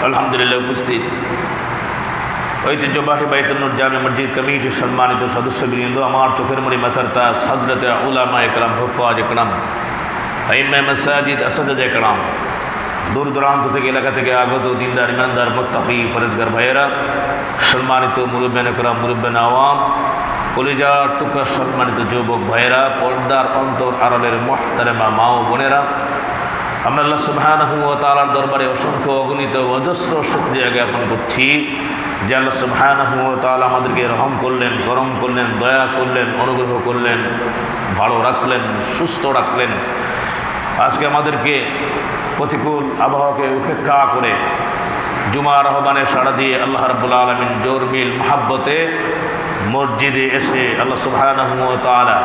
আলহামদুলিল্লাহ উপস্থিত ঐতিহ্যবাহী বাইতুন নূর জামে মসজিদ কমিটির সম্মানিত সদস্যবৃন্দ, আমার চোখের মণি মাথার তাজ হযরতে উলামা একরাম, হুফাজ একরাম, আইম্মা মাসাজিদ, আসাদাত একরাম, দূর দূরান্ত থেকে এলাকা থেকে আগত দিনদার ইমানদার মুত্তাকি ফরেজগার ভাইয়েরা, সম্মানিত মুরব্বিয়ান একরাম, মুরব্বিয়ান আওয়াম, কলিজার টুকরা সম্মানিত যুবক ভাইয়েরা, পর্দার অন্তর আড়ালের মুহতারামা মা ও বোনেরা, আমরা আল্লাহ সুবহানাহু ওয়া তাআলার দরবারে অসংখ্য অগণিত অজস্র শুকরিয়া জ্ঞাপন করছি যে আল্লাহ সুবহানাহু ওয়া তাআলা আমাদেরকে রহম করলেন, করম করলেন, দয়া করলেন, অনুগ্রহ করলেন, ভালো রাখলেন, সুস্থ রাখলেন। আজকে আমাদেরকে প্রতিকূল আবহাওয়াকে উপেক্ষা করে জুমার আহ্বানে সাড়া দিয়ে আল্লাহ রাব্বুল আলামিন জোর মিল মহাব্বতে মসজিদে এসে আল্লাহ সুবহানাহু ওয়া তাআলা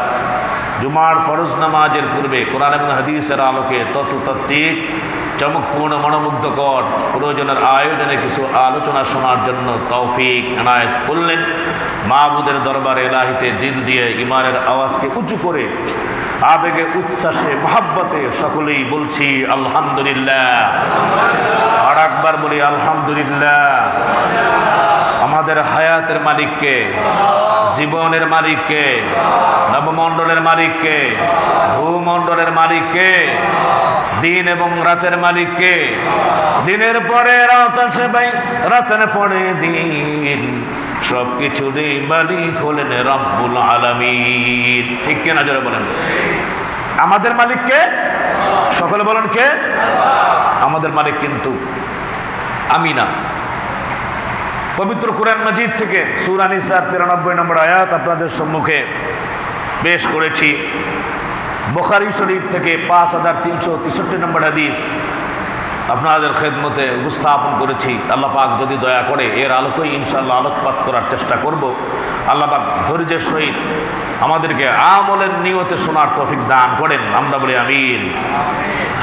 জুমার ফরজ নামাজের পূর্বে কোরআন এবং হাদিসের আলোকে তত্ত্বতাত্ত্বিক চমকপূর্ণ মনোমুগ্ধকর প্রয়োজনের আয়োজনে কিছু আলোচনা শোনার জন্য তৌফিক এনায়েত করলেন। মাবুদের দরবারে ইলাহিতে দিল দিয়ে ইমানের আওয়াজকে উঁচু করে আবেগে উচ্ছ্বাসে মহাব্বতে সকলেই বলছি আলহামদুলিল্লাহ। আর একবার বলি আলহামদুলিল্লাহ। আমাদের হায়াতের মালিককে, জীবনের মালিককে, নবমণ্ডলের মালিককে, ভূমণ্ডলের মালিককে, দিন এবং রাতের মালিককে, দিনের পরে রাত আসে ভাই, রাতের পরে দিন, সব কিছুরই মালিক হলেন রব্বুল আলামিন। ঠিক কিনা জোরে বলেন? আমাদের মালিককে সকলে বলেন কে? আমাদের মালিক কিন্তু আমি না। পবিত্র কুরআন মাজিদ থেকে সূরা নিসার 93 নম্বর আয়াত আপনাদের সম্মুখে পেশ করেছি। বুখারী শরীফ থেকে 5363 নম্বর হাদিস আপনাদের খেদমতে উপস্থাপন করেছি। আল্লাহ পাক যদি দয়া করে এর আলোকেই ইনশাআল্লাহ আলোকপাত করার চেষ্টা করব। আল্লাহ পাক ধৈর্যের সহিত আমাদেরকে আমলের নিয়তে শোনার তৌফিক দান করেন, আমরা বলি আমিন।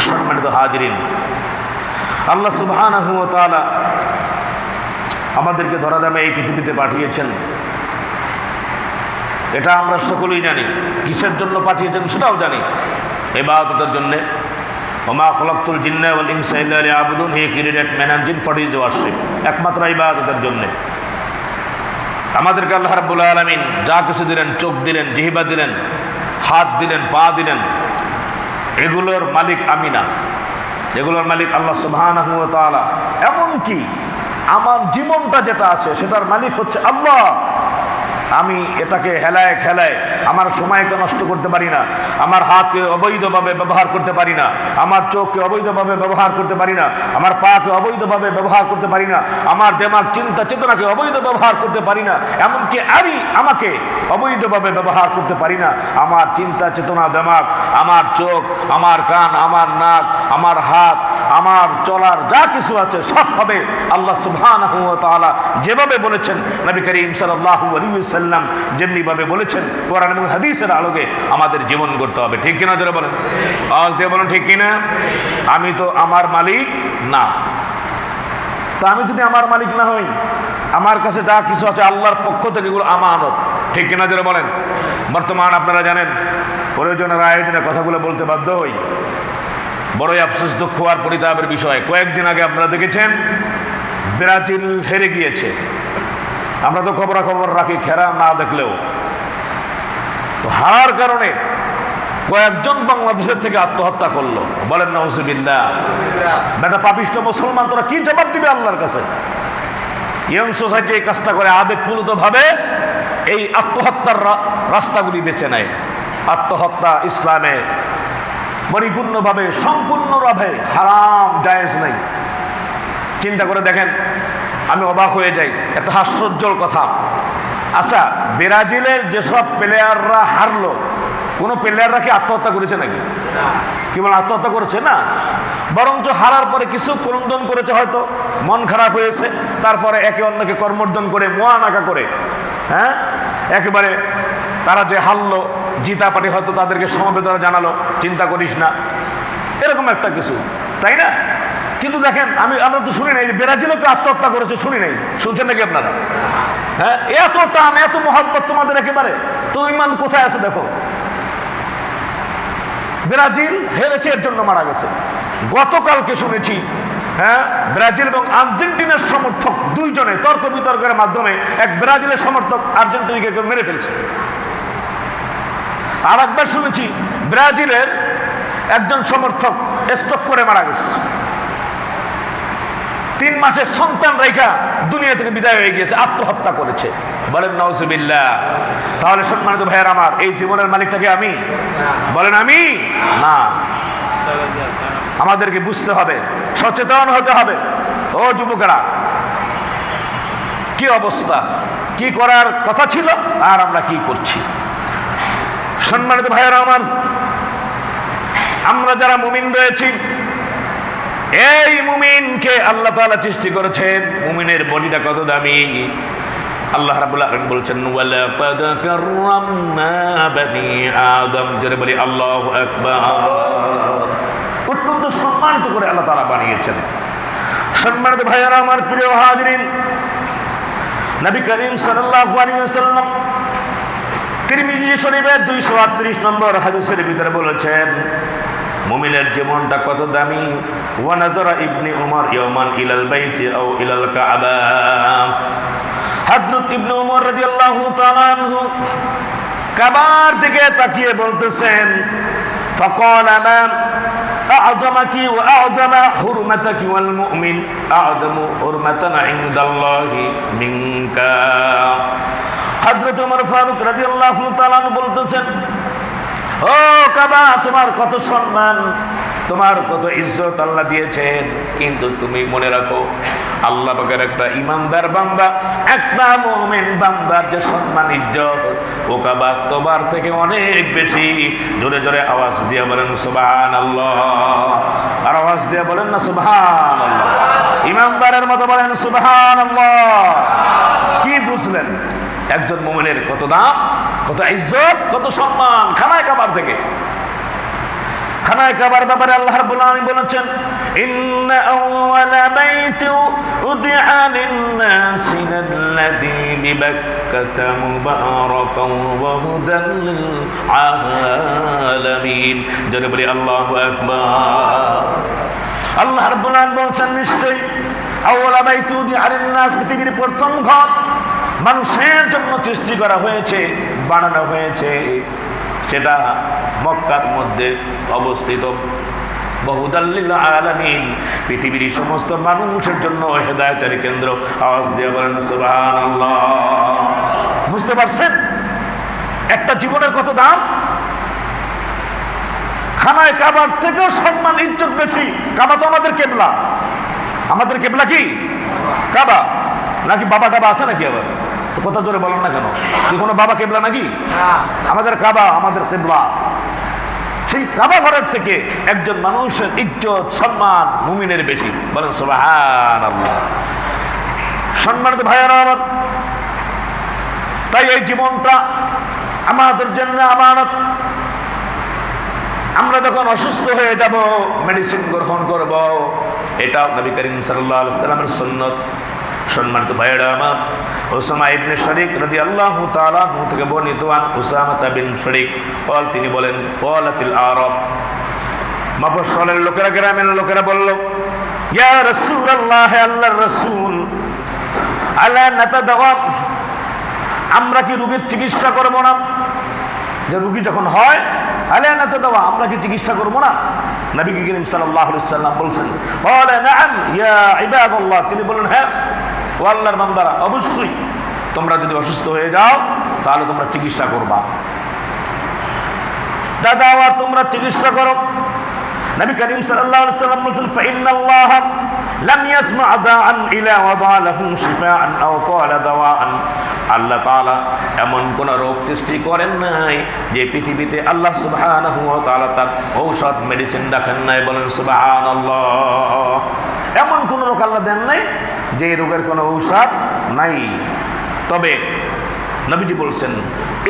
সম্মানিত হাজিরিন, আল্লাহ সুবহানাহু ওয়া তাআলা আমাদেরকে ধরাধামে এই পৃথিবীতে পাঠিয়েছেন, এটা আমরা সকলেই জানি। কিসের জন্য পাঠিয়েছেন সেটাও জানি, ইবাদতের জন্যে। ওমা খলাকতুল জিন্না ওয়াল ইনসা ইল্লা লিয়াবুদুন, হি ক্রিয়েটেড ম্যান অ্যান্ড জিন ফর হিজ ওয়ারশিপ, একমাত্র ইবাদতের জন্যে। আমাদেরকে আল্লাহ রাব্বুল আলামিন যা কিছু দিলেন, চোখ দিলেন, জিহ্বা দিলেন, হাত দিলেন, পা দিলেন, এগুলোর মালিক আমি না, এগুলোর মালিক আল্লাহ সুবহানাহু ওয়া তাআলা। এমনকি আমার জীবনটা যেটা আছে সেটার মালিক হচ্ছে আল্লাহ। আমি এটাকে হেলায় খেলায় আমার সময়কে নষ্ট করতে পারি না, আমার হাতকে অবৈধভাবে ব্যবহার করতে পারি না, আমার চোখকে অবৈধভাবে ব্যবহার করতে পারি না, আমার পাকে অবৈধভাবে ব্যবহার করতে পারি না, আমার দেমাগ চিন্তা চেতনাকে অবৈধ ব্যবহার করতে পারি না, এমনকি আমি আমাকে অবৈধভাবে ব্যবহার করতে পারি না। আমার চিন্তা চেতনা, দেমাগ, আমার চোখ, আমার কান, আমার নাক, আমার হাত, আমার চলার যা কিছু আছে সব হবে আল্লাহ সুবহানাহু ওয়া তাআলা যেভাবে বলেছেন, নবী করিম সাল্লাল্লাহু আলাইহি ওয়াসাল্লাম যেমনি ভাবে বলেছেন, কোরআন এবং হাদিসের আলোকে আমাদের জীবন করতে হবে। ঠিক কিনা জোরে বলেন? আওয়াজ দিয়ে বলেন ঠিক কিনা? আমি তো আমার মালিক না। তা আমি যদি আমার মালিক না হই, আমার কাছে যা কিছু আছে আল্লাহর পক্ষ থেকে এগুলো আমানত। ঠিক কিনা জোরে বলেন? বর্তমান আপনারা জানেন প্রয়োজনের আয়োজনে কথাগুলো বলতে বাধ্য হই। বড়ই আফসোস, দুঃখ আর পরিতাপের বিষয়, কয়েকদিন আগে আপনারা দেখেছেন ব্রাজিল হেরে গিয়েছে। আমরা তো খবরাখবর রাখি খেলা না দেখলেও। তো হারার কারণে কয়েকজন বাংলাদেশের থেকে আত্মহত্যা করলো। বলেন নাউজুবিল্লাহ। বেটা পাপিষ্ট মুসলমান, তোরা কি জবাব দিবে আল্লাহর কাছে? ইয়ং সোসাইটি এই কাজটা করে আবেগপূরিত ভাবে এই আত্মহত্যার রাস্তাগুলি বেছে নেয়। আত্মহত্যা ইসলামে পরিপূর্ণভাবে সম্পূর্ণভাবে হারাম, জায়েজ নাই। চিন্তা করে দেখেন, আমি অবাক হয়ে যাই, একটা হাস্যোজ্জ্বল কথা। আচ্ছা, ব্রাজিলের যেসব প্লেয়াররা হারলো, কোনো প্লেয়াররা কি আত্মহত্যা করেছে নাকি? কি বলেন? আত্মহত্যা করেছে না, বরঞ্চ হারার পরে কিছু ক্রন্দন করেছে, হয়তো মন খারাপ হয়েছে, তারপরে একে অন্যকে কর্মর্দন করে মোয়ানাকা করে, হ্যাঁ, একেবারে তারা যে হারলো, জিতা পার্টি হয়তো তাদেরকে সমবেদনা জানালো, চিন্তা করিস না, এরকম একটা কিছু, তাই না? কিন্তু দেখেন, আমরা তো শুনি নাই যে ব্রাজিলও আত্মহত্যা করেছে, শুনি নাই। শুনছেন নাকি আপনারা? হ্যাঁ, এত টান, এত মহব্বত তোমাদের একেবারে, তো ইমান কোথায় আছে দেখো। ব্রাজিল হেরেছে, এর জন্য মারা গেছে। গতকালকে শুনেছি হ্যাঁ, ব্রাজিল এবং আর্জেন্টিনার সমর্থক দুইজনে তর্ক বিতর্কের মাধ্যমে এক ব্রাজিলের সমর্থক আর্জেন্টিনাকে মেরে ফেলছে। আর একবার শুনেছি ব্রাজিলের একজন সমর্থক স্ট্রোক করে মারা গেছে, 3 মাসের সন্তান রেখা দুনিয়া থেকে বিদায় হয়ে গিয়েছে, আত্মহত্যা করেছে। বলেন নাউজুবিল্লাহ। তাহলে সম্মানিত ভাইয়ের আমার, এই জীবনের মালিকটাকে আমি? বলেন আমি না। আমাদেরকে বুঝতে হবে, সচেতন হতে হবে। ও যুবকেরা, কি অবস্থা, কি করার কথা ছিল আর আমরা কি করছি? সম্মানিত ভাইয়েরা আমার, আমরা যারা মুমিন রয়েছি, এই মুমিনকে আল্লাহ তাআলা সৃষ্টি করেছেন। মুমিনের বডিটা কত দামি! আল্লাহ রাব্বুল আলামিন বলছেন, ওয়ালাকাদ কাররামনা বনি আদম। জোরে বলি আল্লাহু আকবার। অত্যন্ত সম্মানিত করে আল্লাহ তাআলা বানিয়েছেন। সম্মানিত ভাইয়েরা আমার, প্রিয় হাজিরিন, নবী করিম সাল্লাল্লাহু আলাইহি ওয়াসাল্লাম তিরমিজি শরীফের 238 নম্বর হাদিসের ভিতরে বলেছেন, মুমিনের জীবনটা কত দামি। ওয়া নাযারা ইবনে উমর ইয়াওমান ইলাল বাইতি আও ইলাল কাবা। হযরত ইবনে উমর রাদিয়াল্লাহু তাআলা আনহু কাবার দিকে তাকিয়ে বলতেছেন, ফাকালা মা আ'যামাকি ওয়া আ'যামা হুরমাতাকি ওয়াল মুমিন আ'যামু হুরমাতান ইনদাল্লাহি মিনকা। হযরত ওমর ফারুক রাদিয়াল্লাহু তাআলা আনহু বলতেছেন, ও কাবা, তোমার কত সম্মান, তোমার কত ইজ্জত আল্লাহ দিয়েছেন, কিন্তু তুমি মনে রাখো আল্লাহ পাকের একটা ইমানদার বান্দা, একটা মুমিন বান্দার যে সম্মান ইজ্জত, ও কাবা তোমার থেকে অনেক বেশি। জোরে জোরে আওয়াজ দিয়ে বলেন সুবহানাল্লাহ। আর আওয়াজ দিয়ে বলেন না সুবহানাল্লাহ। ইমানদারের মতো বলেন সুবহানাল্লাহ। কি বুঝলেন? একজন মুমিনের কত দাম, কত ইজ্জত, কত সম্মান খানায় কাবার থেকে। খানায় কাবার ব্যাপারে আল্লাহ রাব্বুল আলামিন বলেছেন, ইন্না আউওয়ালা বাইতি উদিআ লিন-নাসি লাল্লাযী বিবাক্কাতা মুবারাকান ওয়া হুদান লিল আলামিন। জোরে বলি আল্লাহু আকবার। আল্লাহ রাব্বুল আলামিন বলেছেন, নিশ্চয়ই আউওয়ালা বাইতি উদিআ লিন-নাস, পৃথিবীর প্রথম ঘর মানুষের জন্য সৃষ্টি করা হয়েছে, বানানো হয়েছে, সেটা মক্কার মধ্যে অবস্থিত। ওয়াহুদাল লিল আলামিন, পৃথিবীর সমস্ত মানুষের জন্য হেদায়েতের কেন্দ্র। আওয়াজ দিয়ে বলেন সুবহানাল্লাহ। বুঝতে পারছেন একটা জীবনের কত দাম? খানায় কাবার থেকেও সম্মান ইজ্জত বেশি। কাবা তো আমাদের কেবলা। আমাদের কেবলা কি? কাবা নাকি বাবা টাবা আছে নাকি? আবার তো কথা জোরে বলেন না কেন? কি কোনো বাবা কেবলা নাকি? আমাদের কাবা আমাদের কেবলা। সেই কাবা ঘরের থেকে একজন মানুষের ইজ্জত সম্মান মুমিনের বেশি। বলেন সুবহানাল্লাহ। সম্মানিত ভাইয়েরা আমার, তাই এই জীবনটা আমাদের জন্য আমানত। আমরা যখন অসুস্থ হয়ে যাব, মেডিসিন গ্রহণ করব, এটা নবী করিম সাল্লাল্লাহু আলাইহি ওয়াসাল্লামের সুন্নাত। সম্মানিত ভাইয়েরা আমার, উসামা ইবনে শরীক রাদিয়াল্লাহু তাআলা আনহু থেকে বর্ণিত, উসামা বিন শরীক বল, তিনি বলেন, ক্বালাতিল আরাব, মফস্বলের লোকেরা, গ্রামের লোকেরা বলল, ইয়া রাসূলুল্লাহ, আল্লাহর রাসূল, আলা নাতাদাওয়া, আমরা কি রোগীর চিকিৎসা করব না? যে রোগী যখন হয়, আলা নাতাদাওয়া, আমরা কি চিকিৎসা করব না? নবী করিম সাল্লাল্লাহু আলাইহি ওয়াসাল্লাম বলছেন, ক্বালা নাআম ইয়া ইবাদাল্লাহ, তিনি বলেন, হ্যাঁ ও আল্লাহর বান্দারা, অবশ্যই তোমরা যদি অসুস্থ হয়ে যাও তাহলে তোমরা চিকিৎসা করবা। দাদা, তোমরা চিকিৎসা করো। নবী করিম সাল্লাল্লাহু আলাইহি ওয়াসাল্লাম বলেন, ফাইন্নাল্লাহ লাম ইয়াসমা দাআন ইলা ওয়াদা লাহু শিফাআন আও ক্বালা দাওয়াআন। আল্লাহ তাআলা এমন কোন রোগ সৃষ্টি করেন নাই যে পৃথিবীতে আল্লাহ সুবহানাহু ওয়া তাআলা তার ঔষধ মেডিসিন রাখেন নাই। বলেন সুবহানাল্লাহ। এমন কোন রোগ আল্লাহ দেন নাই যে রোগের কোনো ঔষধ নাই। তবে নবীজি বলছেন,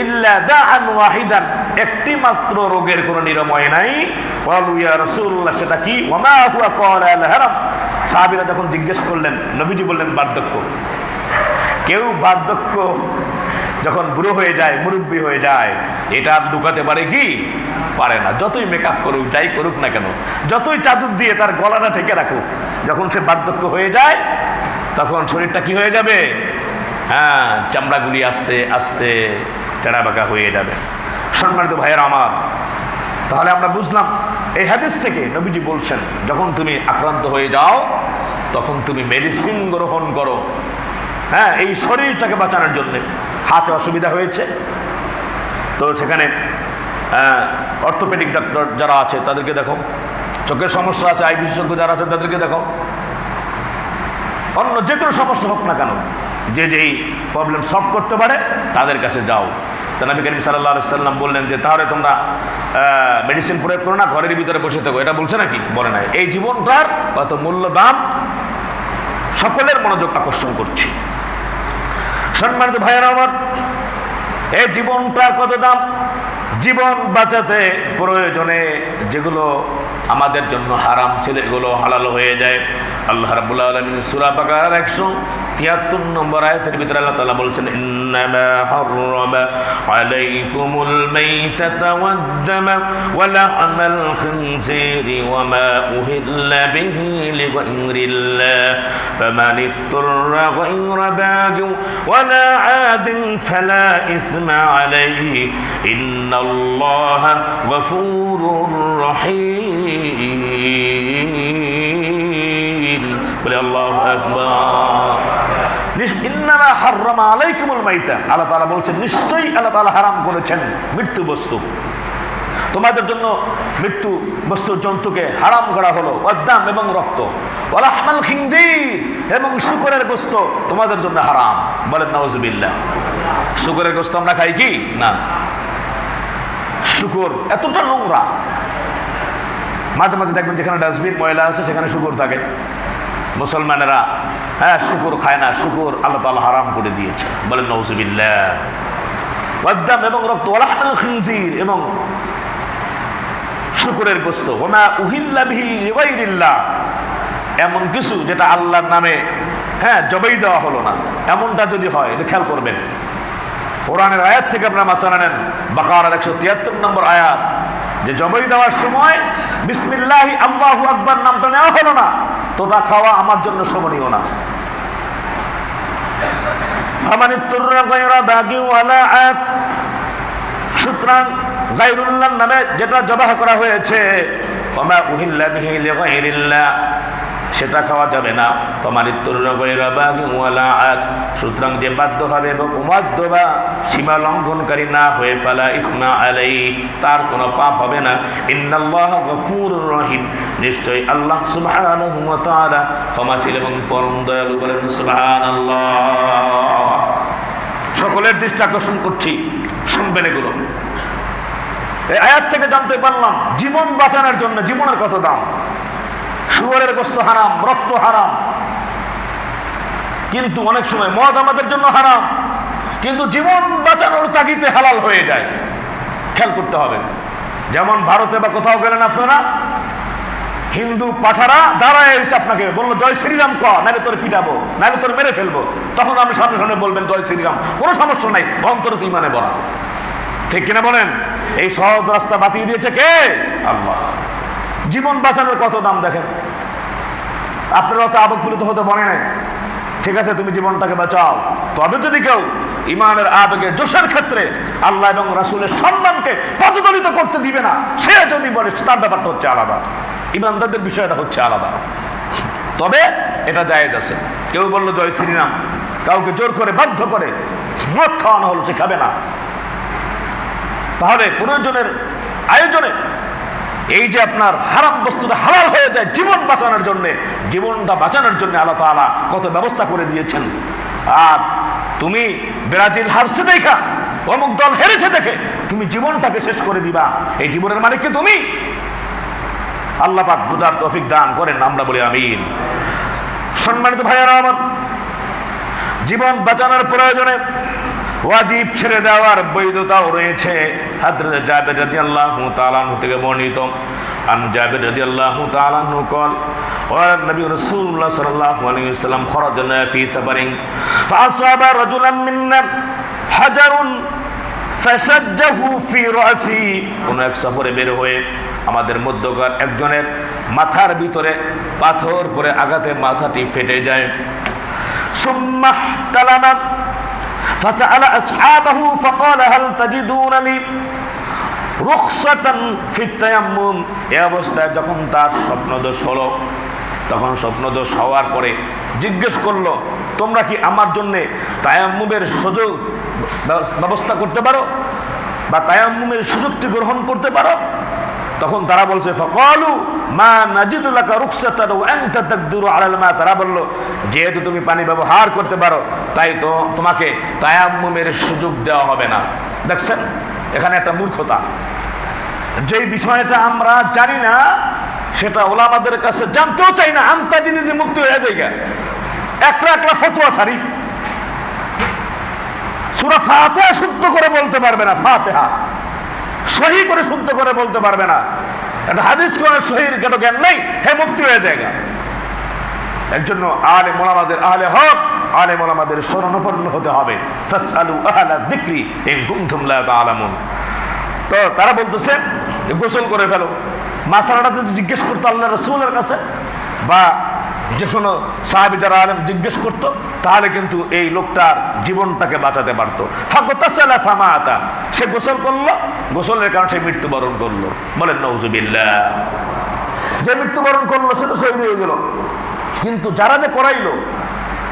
ইল্লা দাআন ওয়াহিদান, একটি মাত্র রোগের কোনো নিরাময় নাই। ক্বালু ইয়া রাসূলুল্লাহ, সেটা কি? ওয়া মা হুয়া? ক্বালা আল হারাম। সাহাবীরা যখন জিজ্ঞেস করলেন, নবীজি বললেন, বার্ধক্য। কেউ বার্ধক্য যখন বুড়ো হয়ে যায়, মুরব্বী হয়ে যায়, এটা আর লুকাতে পারে কি? পারে না। যতই মেকআপ করুক, যাই করুক না কেন, যতই চাদর দিয়ে তার গলাটা ঢেকে রাখুক, যখন সে বার্ধক্য হয়ে যায় তখন শরীরটা কি হয়ে যাবে? হ্যাঁ, চামড়াগুলি আস্তে আস্তে টেরা বাঁকা হয়ে যাবে। সম্মানিত ভাইয়েরা আমার, তাহলে আমরা বুঝলাম এই হাদিস থেকে নবীজি বলছেন, যখন তুমি আক্রান্ত হয়ে যাও তখন তুমি মেডিসিন গ্রহণ করো। হ্যাঁ, এই শরীরটাকে বাঁচানোর জন্য। হাতে অসুবিধা হয়েছে তো সেখানে অর্থোপেডিক ডাক্তার যারা আছে তাদেরকে দেখো, চোখের সমস্যা আছে আই বিশেষজ্ঞ যারা আছে তাদেরকে দেখো, অন্য যে কোনো সমস্যা হোক না কেন, যে যেই প্রবলেম সলভ করতে পারে তাদের কাছে যাও। তা নবী করিম সাল্লাল্লাহু আলাইহি সাল্লাম বললেন যে তাহলে তোমরা মেডিসিন প্রয়োগ করো না, ঘরের ভিতরে বসে থাকো। এটা বলছে নাকি? বলে নাই। এই জীবনটার কত মূল্য দাম সকলের মনোযোগ আকর্ষণ করছি। সম্মানিত ভাইয়েরা আমার, এই জীবনটার কত দাম। জীবন বাঁচাতে প্রয়োজনে যেগুলো আমাদের জন্য হারাম ছিল এগুলো হালাল হয়ে যায়। আল্লাহ রাব্বুল আলামিন সূরা বাকারার 173 নম্বর আয়াতের ভিতরে আল্লাহ তাআলা বলেছেন, ইন্নামা হাররামা আলাইকুমুল মাইতাতা ওয়াদ-দামা ওয়া লাহমাল খিনজিরি ওয়া মা উহিল্লা বিহি লিগাইরিল্লাহ ফামান ইত্তারা গায়রা বাগিন ওয়া লা আদিন ফালা ইসমা আলাইহি ইন্নাল্লাহা গফুরুর রহিম। বলে আল্লাহু আকবার। ইন্নামা হাররামা আলাইকুমুল মাইতা, আল্লাহ তাআলা বলছেন নিশ্চয়ই আল্লাহ তাআলা হারাম করেছেন মৃত্যু বস্তু, তোমাদের জন্য মৃত্যু বস্তু জন্তুকে হারাম করা হলো। ওয়াদ-দাম এবং রক্ত, ওয়া লাহমাল খিনজির এবং শূকরের গোশত তোমাদের জন্য হারাম। বলেন নাউজুবিল্লাহ। শূকরের গোশত আমরা খাই কি না? শূকর এতটা নোংরা, মাঝে মাঝে দেখবেন যেখানে ডাস্টবিন ময়লা আছে সেখানে শূকর থাকে। মুসলমানেরা শূকর খায় না, শূকর আল্লাহ তাআলা হারাম করে দিয়েছে। বলেন নাউজুবিল্লাহ। ওয়াদ-দাম এবং রক্ত, ওয়া লাহমাল খিনজির এবং শূকরের গোশত, ওয়া মা উহিল্লা বিহি লিগাইরিল্লাহ এমন কিছু যেটা আল্লাহর নামে জবাই দেওয়া হলো না, এমনটা যদি হয় এটা খেয়াল করবেন। কোরআনের আয়াত থেকে আপনারা মাসালা নেন, বাকারার 173 নম্বর আয়াত, যে জবাই দেওয়ার সময় বিসমিল্লাহি আল্লাহু আকবার নামটা নেওয়া হলো না, তো তা খাওয়া আমার জন্য শোভনীয় না। ফামান ইত্তারা গায়রা বাগি ওয়ালা আদ, সুতরাং গায়রুল্লাহর নামে যেটা জবাহ করা হয়েছে, ওয়া মা উহিল্লা বিহি লিগাইরিল্লাহ সেটা খাওয়া যাবে না। ফামান ইত্তারা গায়রা বাগি ওয়ালা আদ, সুতরাং যে বাধ্য হবে এবং উমাদ্দ বা সীমা লঙ্ঘনকারী না হয়ে ফালা ইসমা আলাই, তার কোনো পাপ হবে না। ইন্নাল্লাহ গফুরুর রহিম, নিশ্চয়ই আল্লাহ সুবহানাহু ওয়া তাআলা ক্ষমাশীল এবং পরম দয়ালু। বলেন সুবহানাল্লাহ। সকলের দৃষ্টি আকর্ষণ করছি, শুনবেন এগুলো। এই আয়াত থেকে জানতে পারলাম জীবন বাঁচানোর জন্য জীবনের কত দাম। শুয়োরের গোশত হারাম, রক্ত হারাম, কিন্তু অনেক সময় মদ আমাদের জন্য হারাম, কিন্তু জীবন বাঁচানোর তাগিদে হালাল হয়ে যায়। খেয়াল করতে হবে। যেমন ভারতে বা কোথাও গেলেন আপনারা, হিন্দু পাঠারা দাঁড়ায় এসে আপনাকে বললো জয় শ্রীরাম ক, নাহলে তোর পিটাবো, নাহলে তোর মেরে ফেলবো। তখন আপনি সামনে সামনে বলবেন জয় শ্রীরাম, কোনো সমস্যা নাই, অন্তরে তো ইমানে বলা। ঠিক কিনা বলেন? এই সহজ রাস্তা বাতিয়ে দিয়েছে কে? আল্লাহ। জীবন বাঁচানোর কত দাম দেখেন। আপনারা তো আবেগপ্রীত হতে বলে নাই, ঠিক আছে তুমি জীবনটাকে বাঁচাও। তবে যদি কেউ ইমানের আবেগে জোশের ক্ষেত্রে আল্লাহ এবং রাসূলের সম্মানকে পদদলিত করতে দিবে না, সে যদি বলে তার ব্যাপারটা হচ্ছে আলাদা, ইমানদারদের বিষয়টা হচ্ছে আলাদা। তবে এটা জায়েজ আছে। কেউ বললো জয় শ্রীরাম, কাউকে জোর করে বাধ্য করে মদ খাওয়ানো হলো, সে খাবে না। তাহলে প্রয়োজনের আয়োজনে এই যে আপনার হারাম বস্তুটা হালাল হয়ে যায় জীবন বাঁচানোর জন্য, জীবনটা বাঁচানোর জন্য আল্লাহ তাআলা কত ব্যবস্থা করে দিয়েছেন। আর তুমি ব্রাজিল হারছে দেখা, অমুক দল হেরেছে দেখে তুমি জীবনটাকে শেষ করে দিবা, এই জীবনের মালিক কি তুমি? আল্লাহ পাক বুঝার তৌফিক দান করেন, আমরা বলি আমিন। সম্মানিত ভাইয়েরা আমার, জীবন বাঁচানোর প্রয়োজনে ওয়াজিব ছেড়ে দেওয়ার বৈধতাও রয়েছে। হযরত জাবের রাদিয়াল্লাহু তাআলা থেকে বর্ণিত, عن جابر رضي الله تعالى عنه قال قال النبي رسول الله صلى الله عليه وسلم خرجنا في سفر فأصاب رجلا منا حجر فشجه في رأسه কোন এক সফরে বের হয়ে আমাদের মধ্যকার একজনের মাথার ভিতরে পাথর পড়ে আঘাতে মাথাটি ফেটে যায় ثم احتلم فسأل أصحابه فقال هل تجدون لي رخصة في التيمم এই অবস্থায় যখন তার স্বপ্নদোষ হলো তখন স্বপ্নদোষ হওয়ার পরে জিজ্ঞেস করলো তোমরা কি আমার জন্য তায়াম্মুমের সুযোগ ব্যবস্থা করতে পারো বা তায়াম্মুমের সুযোগটি গ্রহণ করতে পারো তখন তারা বলছে ফাকালু মা নাজিদু লাকা রুখসাতান ওয়া আনতা তাকদিরু আলাল মা তারা বলল যেহেতু তুমি পানি ব্যবহার করতে পারো তাই তো তোমাকে তায়াম্মুমের সুযোগ দেওয়া হবে না দেখছেন এখানে একটা মূর্খতা যেই বিষয়টা আমরা জানি না সেটা ওলামাদের কাছে জানতেও চাই না আন্তাজি নিজে মুক্তি হয়ে যায় একলা একলা ফতোয়া সারি সূরা ফাতিহা শুদ্ধ করে বলতে পারবে না ফাতিহা সহি করে শুদ্ধ করে বলতে পারবে না একটা হাদিস কোরআনের সহির কেন জ্ঞান নেই হে মুক্তি হয়ে যায় এর জন্য আলেম ওলামাদের আহলে হক আলেম ওলামাদের শরণাপন্ন হতে হবে ফাসআলু আহলা যিকরি ইন কুনতুম লা তা'লামুন তো তারা বলতেছে গোসল করে ফেলো মাসালাটা যদি জিজ্ঞেস করতো আল্লাহ রাসূলের কাছে বা যে কোনো সাহাবী যারা আলেম জিজ্ঞেস করতো তাহলে কিন্তু এই লোকটার জীবনটাকে বাঁচাতে পারতো ফাগতাসালা ফামাতা সে গোসল করলো গোসলের কারণে সে মৃত্যুবরণ করলো বলেন নাউযুবিল্লাহ যে মৃত্যুবরণ করলো সে তো শহীদ হয়ে গেল কিন্তু যারা যে করাইলো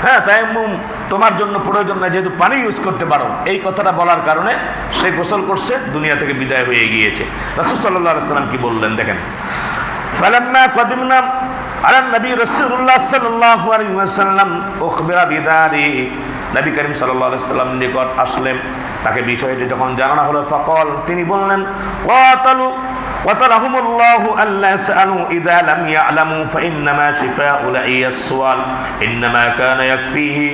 হ্যাঁ তায়াম্মুম তোমার জন্য প্রয়োজন না যেহেতু পানি ইউজ করতে পারো এই কথাটা বলার কারণে সে গোসল করছে দুনিয়া থেকে বিদায় হয়ে গিয়েছে রাসূল সাল্লাল্লাহু আলাইহি ওয়াসাল্লাম কি বললেন দেখেন ফালাম্মা কদিমনা আলা নবী রাসূলুল্লাহ সাল্লাল্লাহু আলাইহি ওয়াসাল্লাম উখবিরা বিদারি নবী করিম সাল্লাল্লাহু আলাইহি ওয়াসাল্লাম নিকট আসলেন তাকে বিষয়টি যখন জানানো হলো ফাকাল তিনি বললেন ওয়াতালাহুমুল্লাহু আল্লা ইয়াসআলু ইযা লাম ইয়ালামু ফাইন্নামা শিফাউল আইয়াস-সুআল ইন্নামা কানা ইয়াকফিহি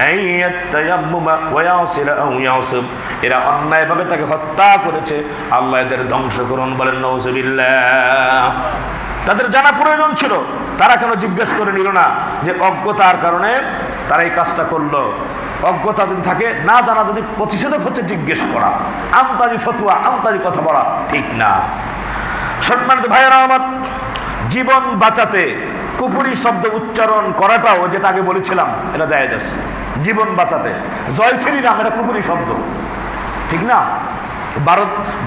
আন ইয়াতায়াম্মামা ওয়া ইয়াসিরা আও ইয়াসিব এরা অন্যায়ভাবে তাকে হত্যা করেছে আল্লাহ এদের ধ্বংস করুন বলেন নাউযুবিল্লাহ তাদের জানা প্রয়োজন ছিল তারা কেন জিজ্ঞেস করে নিল না যে অজ্ঞতার কারণে তারা এই কাজটা করলো অজ্ঞতা যদি থাকে না জানা যদি প্রতিষেধক হচ্ছে জিজ্ঞেস করা আমতাজি ফতোয়া আমতাজি কথা বলা ঠিক না সম্মানিত ভাইয়েরা আমার জীবন বাঁচাতে কুফরি শব্দ উচ্চারণ করাটাও যেটা আগে বলেছিলাম এটা জায়েজ আছে জীবন বাঁচাতে জয় শ্রীরাম এটা কুফরি শব্দ ঠিক না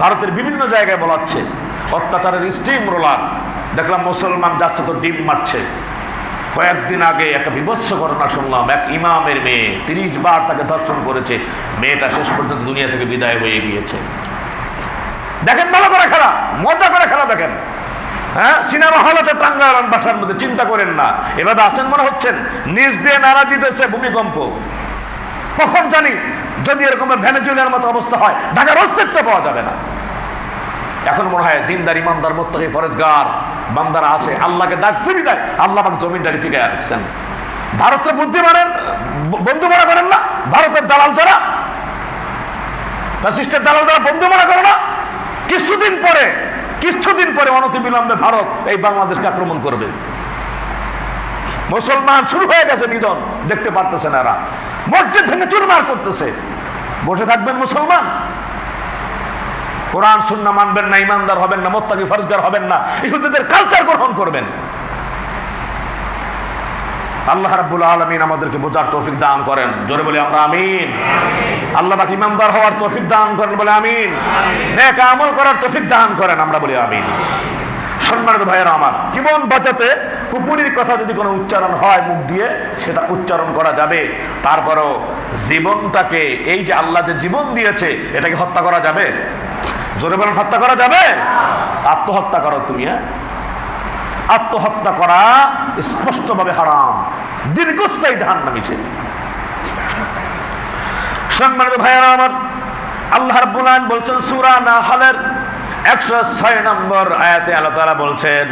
ভারতের বিভিন্ন জায়গায় বলাচ্ছে অত্যাচারের স্টিম রোলার দেখলাম মুসলমান যাচ্ছে তো ডিম মারছে কয়েকদিন আগে একটা বিভৎস ঘটনা শুনলাম এক ইমামের মেয়ে 30 বার তাকে ধর্ষণ করেছে মেয়েটা শেষ পর্যন্ত দুনিয়া থেকে বিদায় হয়ে গিয়েছে দেখেন ভালো করে খেলা মজা করে খেলা দেখেন হ্যাঁ সিনেমা হলতে টাঙ্গাইল বাসার মধ্যে চিন্তা করেন না এভাবে আসেন মনে হচ্ছেন নিজ দিয়ে নাড়া দিতেছে ভূমিকম্প কখন জানি যদি এরকম ভেনেজুয়েলার মতো অবস্থা হয় ঢাকার অস্তিত্ব পাওয়া যাবে না এখন মনে হয় দিনদার ইমানদার মুত্তাকি ফরেজগার বান্দারা আছে আল্লাহকে ডাকছে বিদায় আল্লাহ পাক জমিনটা টিকে রাখছেন ভারতের বুদ্ধি মানেন বন্ধু মনে করেন না ভারতের দালাল যারা ফ্যাসিস্টের দালাল যারা বন্ধু মনে করে না কিছুদিন পরে অনতিবিলম্বে ভারত এই বাংলাদেশকে আক্রমণ করবে মুসলমান শুরু হয়ে গেছে নিধন দেখতে পারতেছেন এরা মসজিদ ভেঙে চুরমার করতেছে বসে থাকবেন মুসলমান কোরআন সুন্নাহ মানবেন না ইমানদার হবেন না মুত্তাকি ফরজগার হবেন না ইহুদিদের কালচার গ্রহণ করবেন আল্লাহ রাব্বুল আলামিন আমাদেরকে বোঝার তৌফিক দান করেন জোরে বলি আমরা আমিন আল্লাহ পাক ইমানদার হওয়ার তৌফিক দান করেন বলে আমিন নেক আমল করার তৌফিক দান করেন আমরা বলি আমিন সম্মানিত ভাইয়েরা আমার জীবন বাঁচাতে কুফরির কথা যদি কোনো উচ্চারণ হয় মুখ দিয়ে সেটা উচ্চারণ করা যাবে তারপরও জীবনটাকে এই যে আল্লাহ যে জীবন দিয়েছে এটাকে হত্যা করা যাবে জোরে বলেন হত্যা করা যাবে আত্মহত্যা করো তুমি আত্মহত্যা করা স্পষ্টভাবে হারাম দীর্ঘস্থায়ী জাহান্নামী সে সম্মানিত ভাইয়েরা আমার আল্লাহ রাব্বুল আলামিন বলছেন সূরা নাহলের 106 নম্বর আয়াতে আল্লাহ তাআলা বলছেন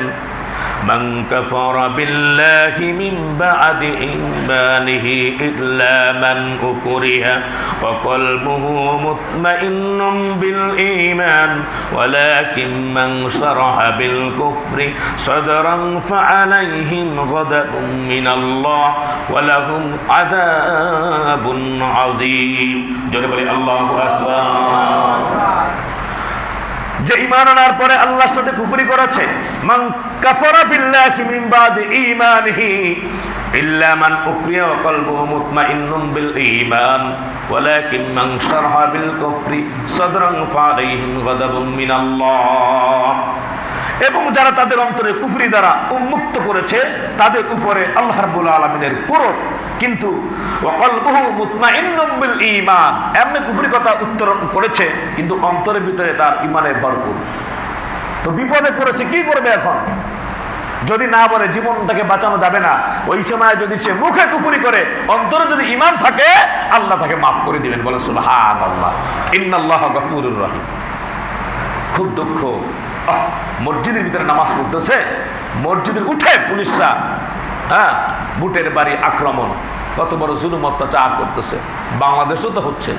من كفر بالله من بعد إيمانه إلا من أكره وقلبه مطمئن بالإيمان ولكن من شرح بالكفر صدرا فعليهم غضب من الله ولهم عذاب عظيم جل الله أكبر যে ঈমান আনার পরে আল্লাহর সাথে কুফরি করেছে মান কাফারা বিল্লাহি মিন বাদি ঈমানিহি ইল্লা মান উকরিয়া ওয়া কলবুহু মুতমাইন্নুন বিল ঈমান ওয়ালাকিন মান শারহা বিল কুফরি সাদরান ফাআলাইহিম গাদাবুম মিনাল্লাহ এবং যারা তাদের অন্তরে কুফরি দ্বারা উন্মুক্ত করেছে তাদের উপরে আল্লাহ রাব্বুল আলামিনের ক্রোধ কিন্তু ওয়া কলবুহু মুতমাইন্নুন বিল ঈমান এমনি কুফরি কথা উত্তরণ করেছে কিন্তু অন্তরের ভিতরে তার ঈমানে ভরপুর তো বিপদে পড়েছে কি করবে এখন যদি না বলে জীবনটাকে বাঁচানো যাবে না ওই সময় যদি সে মুখে কুফরি করে অন্তরে যদি ঈমান থাকে আল্লাহ তাকে maaf করে দিবেন বলে সুবহানাল্লাহ ইন্নাল্লাহা গফুরুর রহিম খুব দুঃখ মসজিদের ভিতরে নামাজ পড়তেছে মসজিদের উঠে পুলিশরা বুটের বাড়ি আক্রমণ কত বড় জুলুম অত্যাচার করতেছে বাংলাদেশও তো হচ্ছে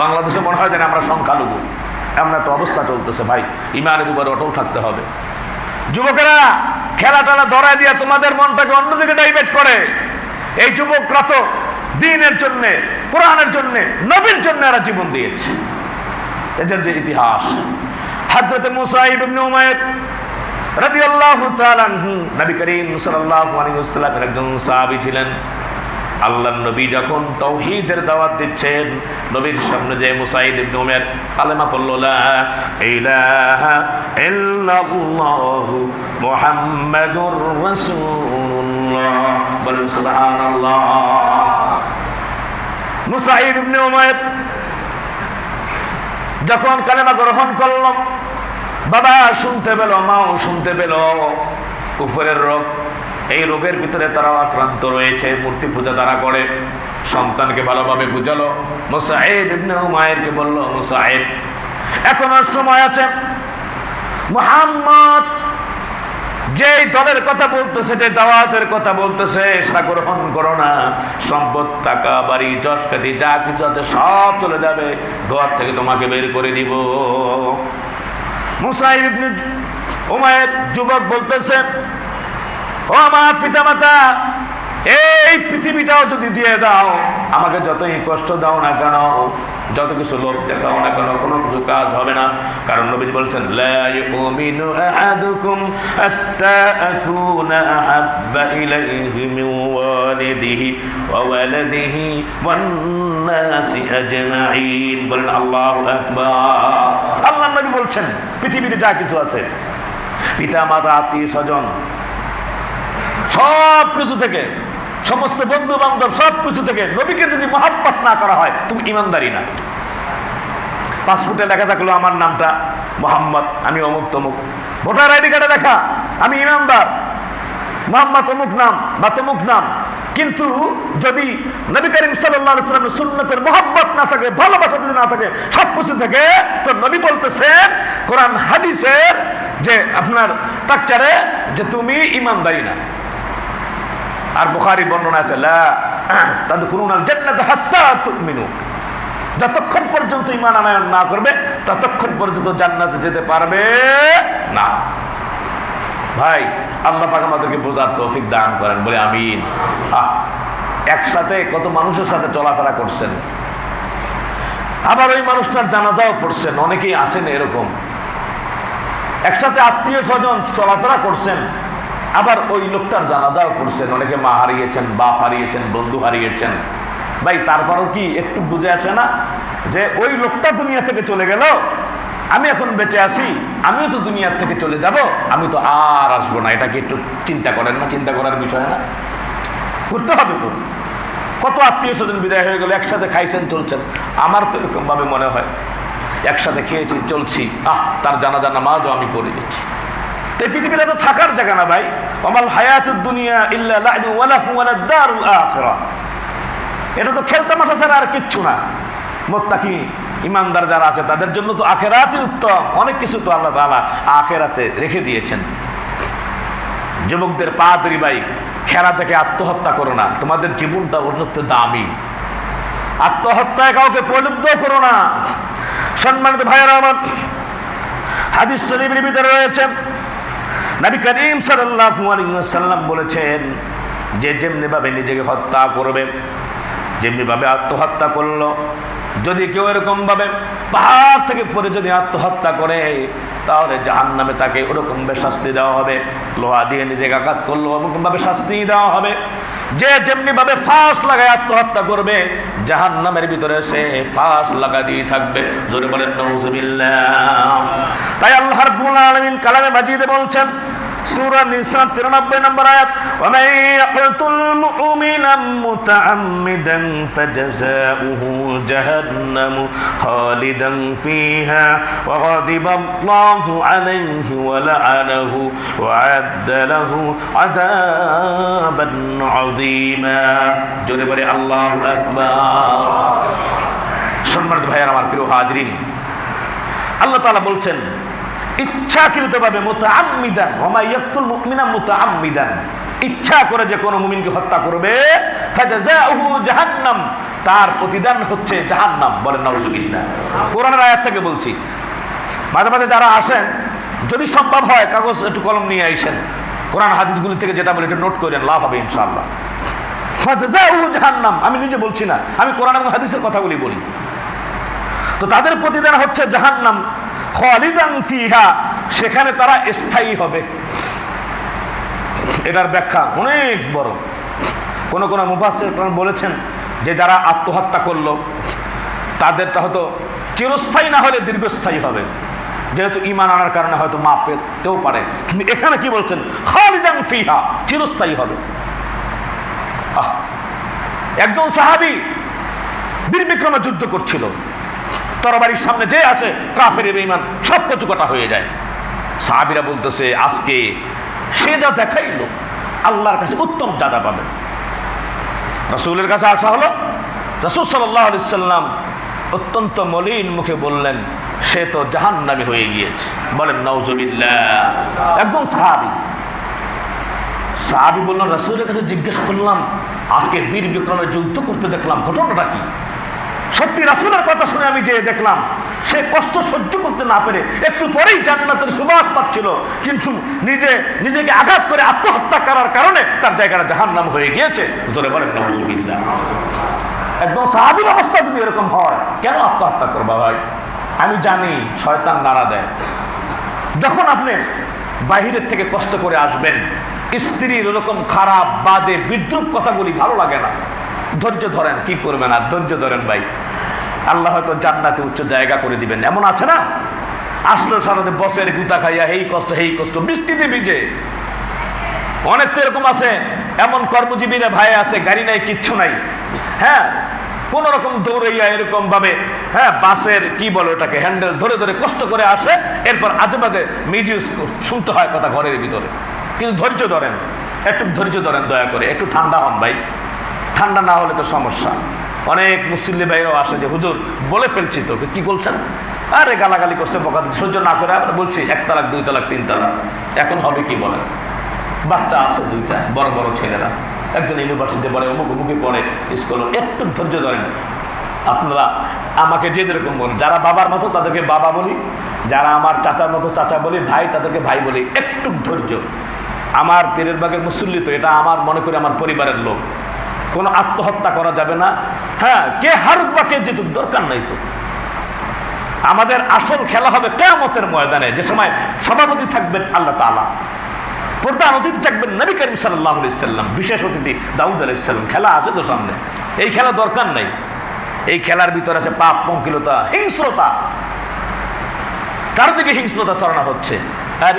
বাংলাদেশে মনে হয় যেন আমরা সংখ্যালঘু এমন একটা অবস্থা চলতেছে ভাই ঈমানের উপরে অটল থাকতে হবে যুবকেরা খেলা টেলা ধরায় দিয়ে তোমাদের মনটাকে অন্যদিকে ডাইভার্ট করে এই যুবকরা তো দ্বীনের জন্য কোরআনের জন্য নবীর জন্য এরা জীবন দিয়েছে এদের যে ইতিহাস হযরত মুসা ইবনে উমাইর রাদিয়াল্লাহু তাআলা আনহু নবী করিম সাল্লাল্লাহু আলাইহি ওয়াসাল্লামের একজন সাহাবী ছিলেন আল্লাহর নবী যখন তাওহীদের দাওয়াত দিচ্ছেন নবীর সামনে যে মুসা ইবনে উমাইর কালেমা পড়ল লা ইলাহা ইল্লাল্লাহু মুহাম্মাদুর রাসূলুল্লাহ বলেন সুবহানাল্লাহ মুসা ইবনে উমাইর যখন কালেমা গ্রহণ করল বাবা শুনতে পেল মাও শুনতে পেল কুফরের রোগ এই রোগের ভিতরে তারাও আক্রান্ত রয়েছে মূর্তি পূজা তারা করে সন্তানকে ভালোভাবে বুঝালো মুসাইব ইবনে উমাইরকে বলল মুসাইব এখনো সময় আছে মুহাম্মদ যেই দলের কথা বলতেছে যে দাওয়াতের কথা বলতেছে সেটা গ্রহণ করো না সম্পদ টাকা বাড়ি যশ খ্যাতি যা কিছু আছে সব চলে যাবে ঘর থেকে তোমাকে বের করে দিব মুসা ইবনে উমাইর যুবক বলতেছে ও আমার পিতামাতা এই পৃথিবীটাও যদি দিয়ে দাও আমাকে যতই কষ্ট দাও না কেন যত কিছু লোভ দেখাও না কেন কোনো কিছু কাজ হবে না কারণ নবী বলেছেন লা ইউমিনু আহাদুকুম হাত্তা আকুনা আহাব্বা ইলাইহি মিন ওয়ালিদিহি ওয়া ওয়ালাদিহি ওয়ান নাসি আজমাইন বলেন আল্লাহু আকবার আল্লাহর নবী বলছেন পৃথিবীতে যা কিছু আছে পিতা মাতা আত্মীয় স্বজন সব কিছু থেকে সমস্ত বন্ধু বান্ধব সব কিছু থেকে নবীকে যদি মহব্বত না করা হয় তুমি ইমানদারি না পাসপোর্টে লেখা থাকলো আমার নামটা মোহাম্মদ আমি অমুক তমুক ভোটার আইডি কার্ডে লেখা আমি ইমানদার মোহাম্মদ অমুক নাম বা তমুক নাম কিন্তু যদি নবী করিম সাল্লাল্লাহু আলাইহি ওয়াসাল্লামের সুন্নতের মহব্বত না থাকে ভালোবাসা যদি না থাকে সব কিছু থেকে তো নবী বলতেছেন কোরআন হাদিসের যে আপনার টাকচারে যে তুমি ইমানদারি না আর বুখারী বর্ণনা আছে লা তাদখুলুনাল জান্নাতা হাত্তা তুমিনু যতক্ষণ পর্যন্ত ঈমান আনয়ন না করবে ততক্ষণ পর্যন্ত জান্নাতে যেতে পারবে না ভাই আল্লাহ পাক আমাদেরকে বোঝার তৌফিক দান করেন বলে আমিন একসাথে কত মানুষের সাথে চলাফেরা করছেন আবার ওই মানুষটার জানাজাও পড়ছেন অনেকেই আসেন এরকম একসাথে আত্মীয় স্বজন চলাফেরা করছেন আবার ওই লোকটার জানাজাও করছেন অনেকে মা হারিয়েছেন বাপ হারিয়েছেন বন্ধু হারিয়েছেন ভাই তারপরেও কি একটু বুঝে আছে না যে ওই লোকটা দুনিয়া থেকে চলে গেল আমি এখন বেঁচে আছি আমিও তো দুনিয়ার থেকে চলে যাব আমি তো আর আসবো না এটা কি একটু চিন্তা করেন না চিন্তা করার বিষয় না করতে হবে তো কত আত্মীয় স্বজন বিদায় হয়ে গেল একসাথে খাইছেন চলছেন আমার তো এরকম ভাবে মনে হয় একসাথে খেয়েছি চলছি তার জানাজা নামাজও আমি পড়ে যাচ্ছি এই পৃথিবীটা তো থাকার জায়গা না ভাই ওয়ামাল হায়াতুদ দুনিয়া ইল্লা লাইবু ওয়া লাহু ওয়া লাদ-দারুল আখিরাহ এটা তো খেলতামাশা ছাড়া আর কিচ্ছু না মুত্তাকি ইমানদার যারা আছে তাদের জন্য তো আখিরাতই উত্তম অনেক কিছু তো আল্লাহ তাআলা আখিরাতে রেখে দিয়েছেন যুবকদের পা ধরি ভাই, খেলা থেকে আত্মহত্যা করো না, তোমাদের জীবনটা অত্যন্ত দামি। আত্মহত্যায় কাউকে প্রলুব্ধ করো না। সম্মানিত ভাইয়েরা আমার, হাদিস শরীফের ভিতরে রয়েছে নবী করিম সাল্লাল্লাহু আলাইহি ওয়াসাল্লাম বলেছেন, যে যেমনি ভাবে নিজেকে হত্যা করবে, যেমনি ভাবে আত্মহত্যা করলো, যদি কেউ এরকম ভাবে পাহাড় থেকে পড়ে যদি আত্মহত্যা করে, তাহলে জাহান্নামে তাকে ওরকম ভাবে শাস্তি দেওয়া হবে। লোহা দিয়ে নিজেকে আঘাত করলো, ওরকম ভাবে শাস্তি দেওয়া হবে। যে যেমনি ভাবে ফাঁস লাগায় আত্মহত্যা করবে, জাহান্নামের ভিতরে সে ফাঁস লাগা দিয়ে থাকবে। জোরে বলেন নাউযুবিল্লাহ। তাই আল্লাহ রাব্বুল আলামিন কালামে মাজিদে বলছেন, সূরা নিসা 93 নম্বর আয়াত, ওয়া মান ইয়াকতুল মুমিনান মুতাআম্মিদান ফাজাযাউহু জাহান্নামু খালিদান ফিহা ওয়া গাদিবাল্লাহু আলাইহি ওয়া লা'আনাহু ওয়া আ'আদ্দা লাহু আযাবান আযীমা। জোরে বলে আল্লাহু আকবার। সম্মানিত ভাইয়েরা আমার, প্রিয় হাজিরিন, আল্লাহ তাআলা বলছেন ইচ্ছাকৃতভাবে মুতাআম্মিদান, ওয়া মা ইয়াকতুল মুমিনা মুতাআম্মিদান, ইচ্ছা করে যে কোনো মুমিনকে হত্যা করবে, ফাজাযাউহু জাহান্নাম, তার প্রতিদান হচ্ছে জাহান্নাম। বলেন নাউযুবিল্লাহ। কোরআনের আয়াত থেকে বলছি। মাঝে মাঝে যারা আসেন, যদি সম্ভব হয় কাগজ একটু কলম নিয়ে আইসেন, কোরআন হাদিসগুলি থেকে যেটা বলে এটা নোট করেন, লাভ হবে ইনশাআল্লাহ। ফাজাযাউহু জাহান্নাম, আমি নিজে বলছি না, আমি কোরআন এবং হাদিসের কথাগুলি বলি। তো তাদের প্রতিদান হচ্ছে জাহান্নাম, খালিদান ফিহা, সেখানে তারা স্থায়ী হবে। এটার ব্যাখ্যা অনেক বড়। কোন কোন মুফাসসির বলেছেন যে যারা আত্মহত্যা করলো তাদেরটা হয়তো চিরস্থায়ী না হলে দীর্ঘস্থায়ী হবে, যেহেতু ঈমান আনার কারণে হয়তো মাপ পেতেও পারে। কিন্তু এখানে কি বলছেন, খালিদান ফিহা, চিরস্থায়ী হবে। একজন সাহাবী বীর বিক্রমে যুদ্ধ করছিল, তরবারির সামনে যে আছে কাফের বেঈমান সব কচুকাটা হয়ে যায়। সাহাবীরা বলতেছে, আজকে সে যা দেখাইলো আল্লাহর কাছে উত্তম জাযা পাবে। রাসূলের কাছে আসা হলো, রাসূল সাল্লাল্লাহু আলাইহি সাল্লাম অত্যন্ত মলিন মুখে বললেন, সে তো জাহান্নামী হয়ে গিয়েছে। বলেন নাউযুবিল্লাহ। একদম সাহাবী বললেন, রাসূলের কাছে জিজ্ঞেস করলাম, আজকে বীর বিক্রমে যুদ্ধ করতে দেখলাম, ঘটনাটা কি? সত্যি রাসূলের কথা শুনে আমি যে দেখলাম সে কষ্ট সহ্য করতে না পেরে একটু পরেই জান্নাতের সুবাস পাচ্ছিল, কিন্তু নিজেকে আঘাত করে আত্মহত্যা করার কারণে তার জায়গাটা জাহান্নাম হয়ে গিয়েছে। জোরে বলেন নাউযুবিল্লাহ। একদম সাহাবীর অবস্থা যদি এরকম হয়, কেন আত্মহত্যা করবা ভাই? আমি জানি শয়তান নাড়া দেয়। যখন আপনি বাহিরের থেকে কষ্ট করে আসবেন, স্ত্রীর ওরকম খারাপ বাজে বিদ্রুপ কথাগুলি ভালো লাগে না, ধৈর্য ধরেন। কি করবেন আর, ধৈর্য ধরেন ভাই, আল্লাহ হয়তো জান্নাতে উচ্চ জায়গা করে দিবেন। এমন আছে না, আসলো সারাতে বসের গুতা খাইয়া এই কষ্ট বৃষ্টিতে ভিজে। অনেক তো এরকম আছে, এমন কর্মজীবীরা ভাই আছে, গাড়ি নাই, কিচ্ছু নাই, হ্যাঁ, কোন রকম দৌড়াইয়া এরকম ভাবে, হ্যাঁ, বাসের কি বলে ওটাকে, হ্যান্ডেল ধরে ধরে কষ্ট করে আসে, এরপর আজেবাজে মিউজিক শুনতে হয় কথা ঘরের ভিতরে। কিন্তু ধৈর্য ধরেন, একটু ধৈর্য ধরেন, দয়া করে একটু ঠান্ডা হন ভাই। ঠান্ডা না হলে তো সমস্যা। অনেক মুসল্লি ভাইরাও আসে যে হুজুর বলে ফেলছি তো, কি বলছেন? আরে গালাগালি করছে, বকা সহ্য না করে আমরা বলছি 1 তালাক 2 তালাক 3 তালাক, এখন হবে কি বলেন? বাচ্চা আছে 2টা, বড় বড় ছেলেরা, একজন ইউনিভার্সিটিতে পড়ে, অমুকে পড়ে স্কুলে। একটু ধৈর্য ধরেন। আপনারা আমাকে যে যেরকম বলেন, যারা বাবার মতো তাদেরকে বাবা বলি, যারা আমার চাচার মতো চাচা বলি, ভাই তাদেরকে ভাই বলি। একটু ধৈর্য। আমার পীরের বাগের মুসল্লি তো, এটা আমার মনে করি আমার পরিবারের লোক। কোনো আত্মহত্যা করা যাবে না। হ্যাঁ, কে হারুক বা কে জিতুক দরকার নাই তো। আমাদের আসল খেলা হবে কিয়ামতের ময়দানে, যে সময় সভাপতি থাকবেন আল্লাহ তাআলা, প্রধান অতিথি থাকবেন নবী করিম সাল্লাল্লাহু আলাইহি সাল্লাম, বিশেষ অতিথি দাউদ আলাইহিস সালাম। খেলা আছে তো সামনে, এই খেলা দরকার নাই। এই খেলার ভিতরে আছে পাপ, পঙ্কিলতা, হিংস্রতা, চারদিকে হিংস্রতা ছড়ানো হচ্ছে। আর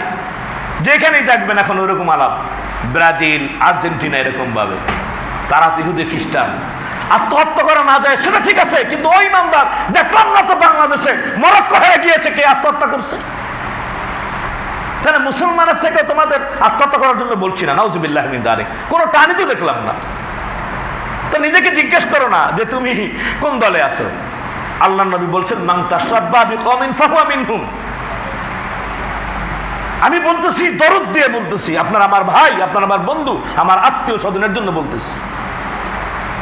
যেখানেই দেখবেন এখন ওরকম আলাপ, ব্রাজিল, আর্জেন্টিনা, এরকম ভাবে তারা ইহুদি খ্রিস্টান। আত্মহত্যা করা না যায় সেটা ঠিক আছে, কিন্তু ওই ইমানদার দেখলাম না তো বাংলাদেশে মরক্কো হয়ে গিয়েছে, কে আত্মহত্যা করছে? তাহলে মুসলমানের থেকে তোমাদের আত্মহত্যা করার জন্য বলছি না, নাউযুবিল্লাহি মিন যালিক, কোনো টানি তো দেখলাম না। তো নিজেকে জিজ্ঞেস করো না যে তুমি কোন দলে আছো। আল্লাহর নবী বলছেন, মান তাশাব্বা বিকওমিন ফাহুয়া মিনহুম। আমি বলতেছি, দরদ দিয়ে বলতেছি, আপনার আমার ভাই, আপনার আমার বন্ধু, আমার আত্মীয় স্বজনের জন্য বলতেছি।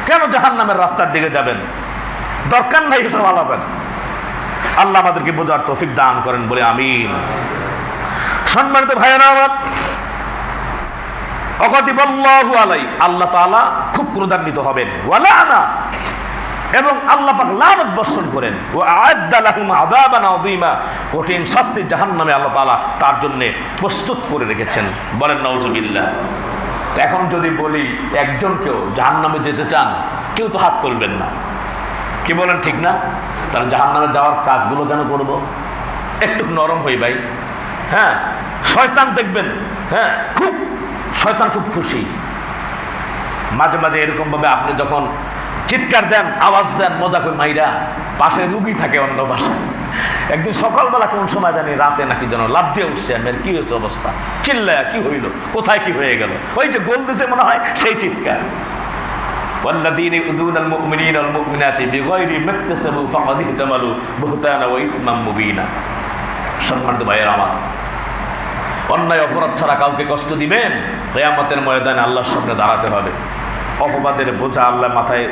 কেন জাহান্নামের রাস্তার দিকে যাবেন? দরকার নাই এসব আলাপের। আল্লাহ আমাদেরকে বোঝার তৌফিক দান করেন বলে আমিন। সম্মানিত ভাইয়েরা আমার, অগদিবাল্লাহু আলাই, আল্লাহ তাআলা খুব ক্রোধান্বিত হবেন, ওয়ালানা, এবং আল্লাহ পাক লানত বর্ষণ করেন, ওয়া আ'আদ্দা লাহুম আযাবান আযীমা, কঠিন শাস্তি জাহান্নামে আল্লাহ তাআলা তার জন্য প্রস্তুত করে রেখেছেন। বলেন নাউজুবিল্লাহ। এখন যদি বলি একজনকেও জাহান্নামে যেতে চান, কেউ তো হাত তুলবেন না, কি বলেন ঠিক না? তাহলে জাহান্নামে যাওয়ার কাজগুলো কেন করব? একটু নরম হই ভাই। হ্যাঁ, শয়তান দেখবেন, হ্যাঁ, শয়তান খুব খুশি। মাঝে মাঝে এরকম ভাবে আপনি যখন চিৎকার দেন, আওয়াজ দেন, মজা করে মাইরা, পাশে রুগী থাকে অন্য বাসায়। একদিন সকালবেলা কোন সময় জানি, রাতে নাকি যেন লাফ দিয়ে উঠছে, আমার কি হয়েছে অবস্থা, চিল্লায় কি হইল, কোথায় কি হয়ে গেল, ওই যে গোল দিছে মনে হয় সেই চিৎকার। ওয়াল্লাযীনা ইউযুনাল মুমিনিনা ওয়াল মুমিনাতি বিগাইরি মাকতাসাবু ফাকাদ ইহতামালু বুহতানা ওয়া ইসমান মুবিনা। সম্মানিত ভাইয়েরা আমার, অন্যায় অপরাধ ছাড়া কাউকে কষ্ট দিবেন, কিয়ামতের ময়দানে আল্লাহর সামনে দাঁড়াতে হবে। অপবাদের বোঝা আল্লাহ মাথায়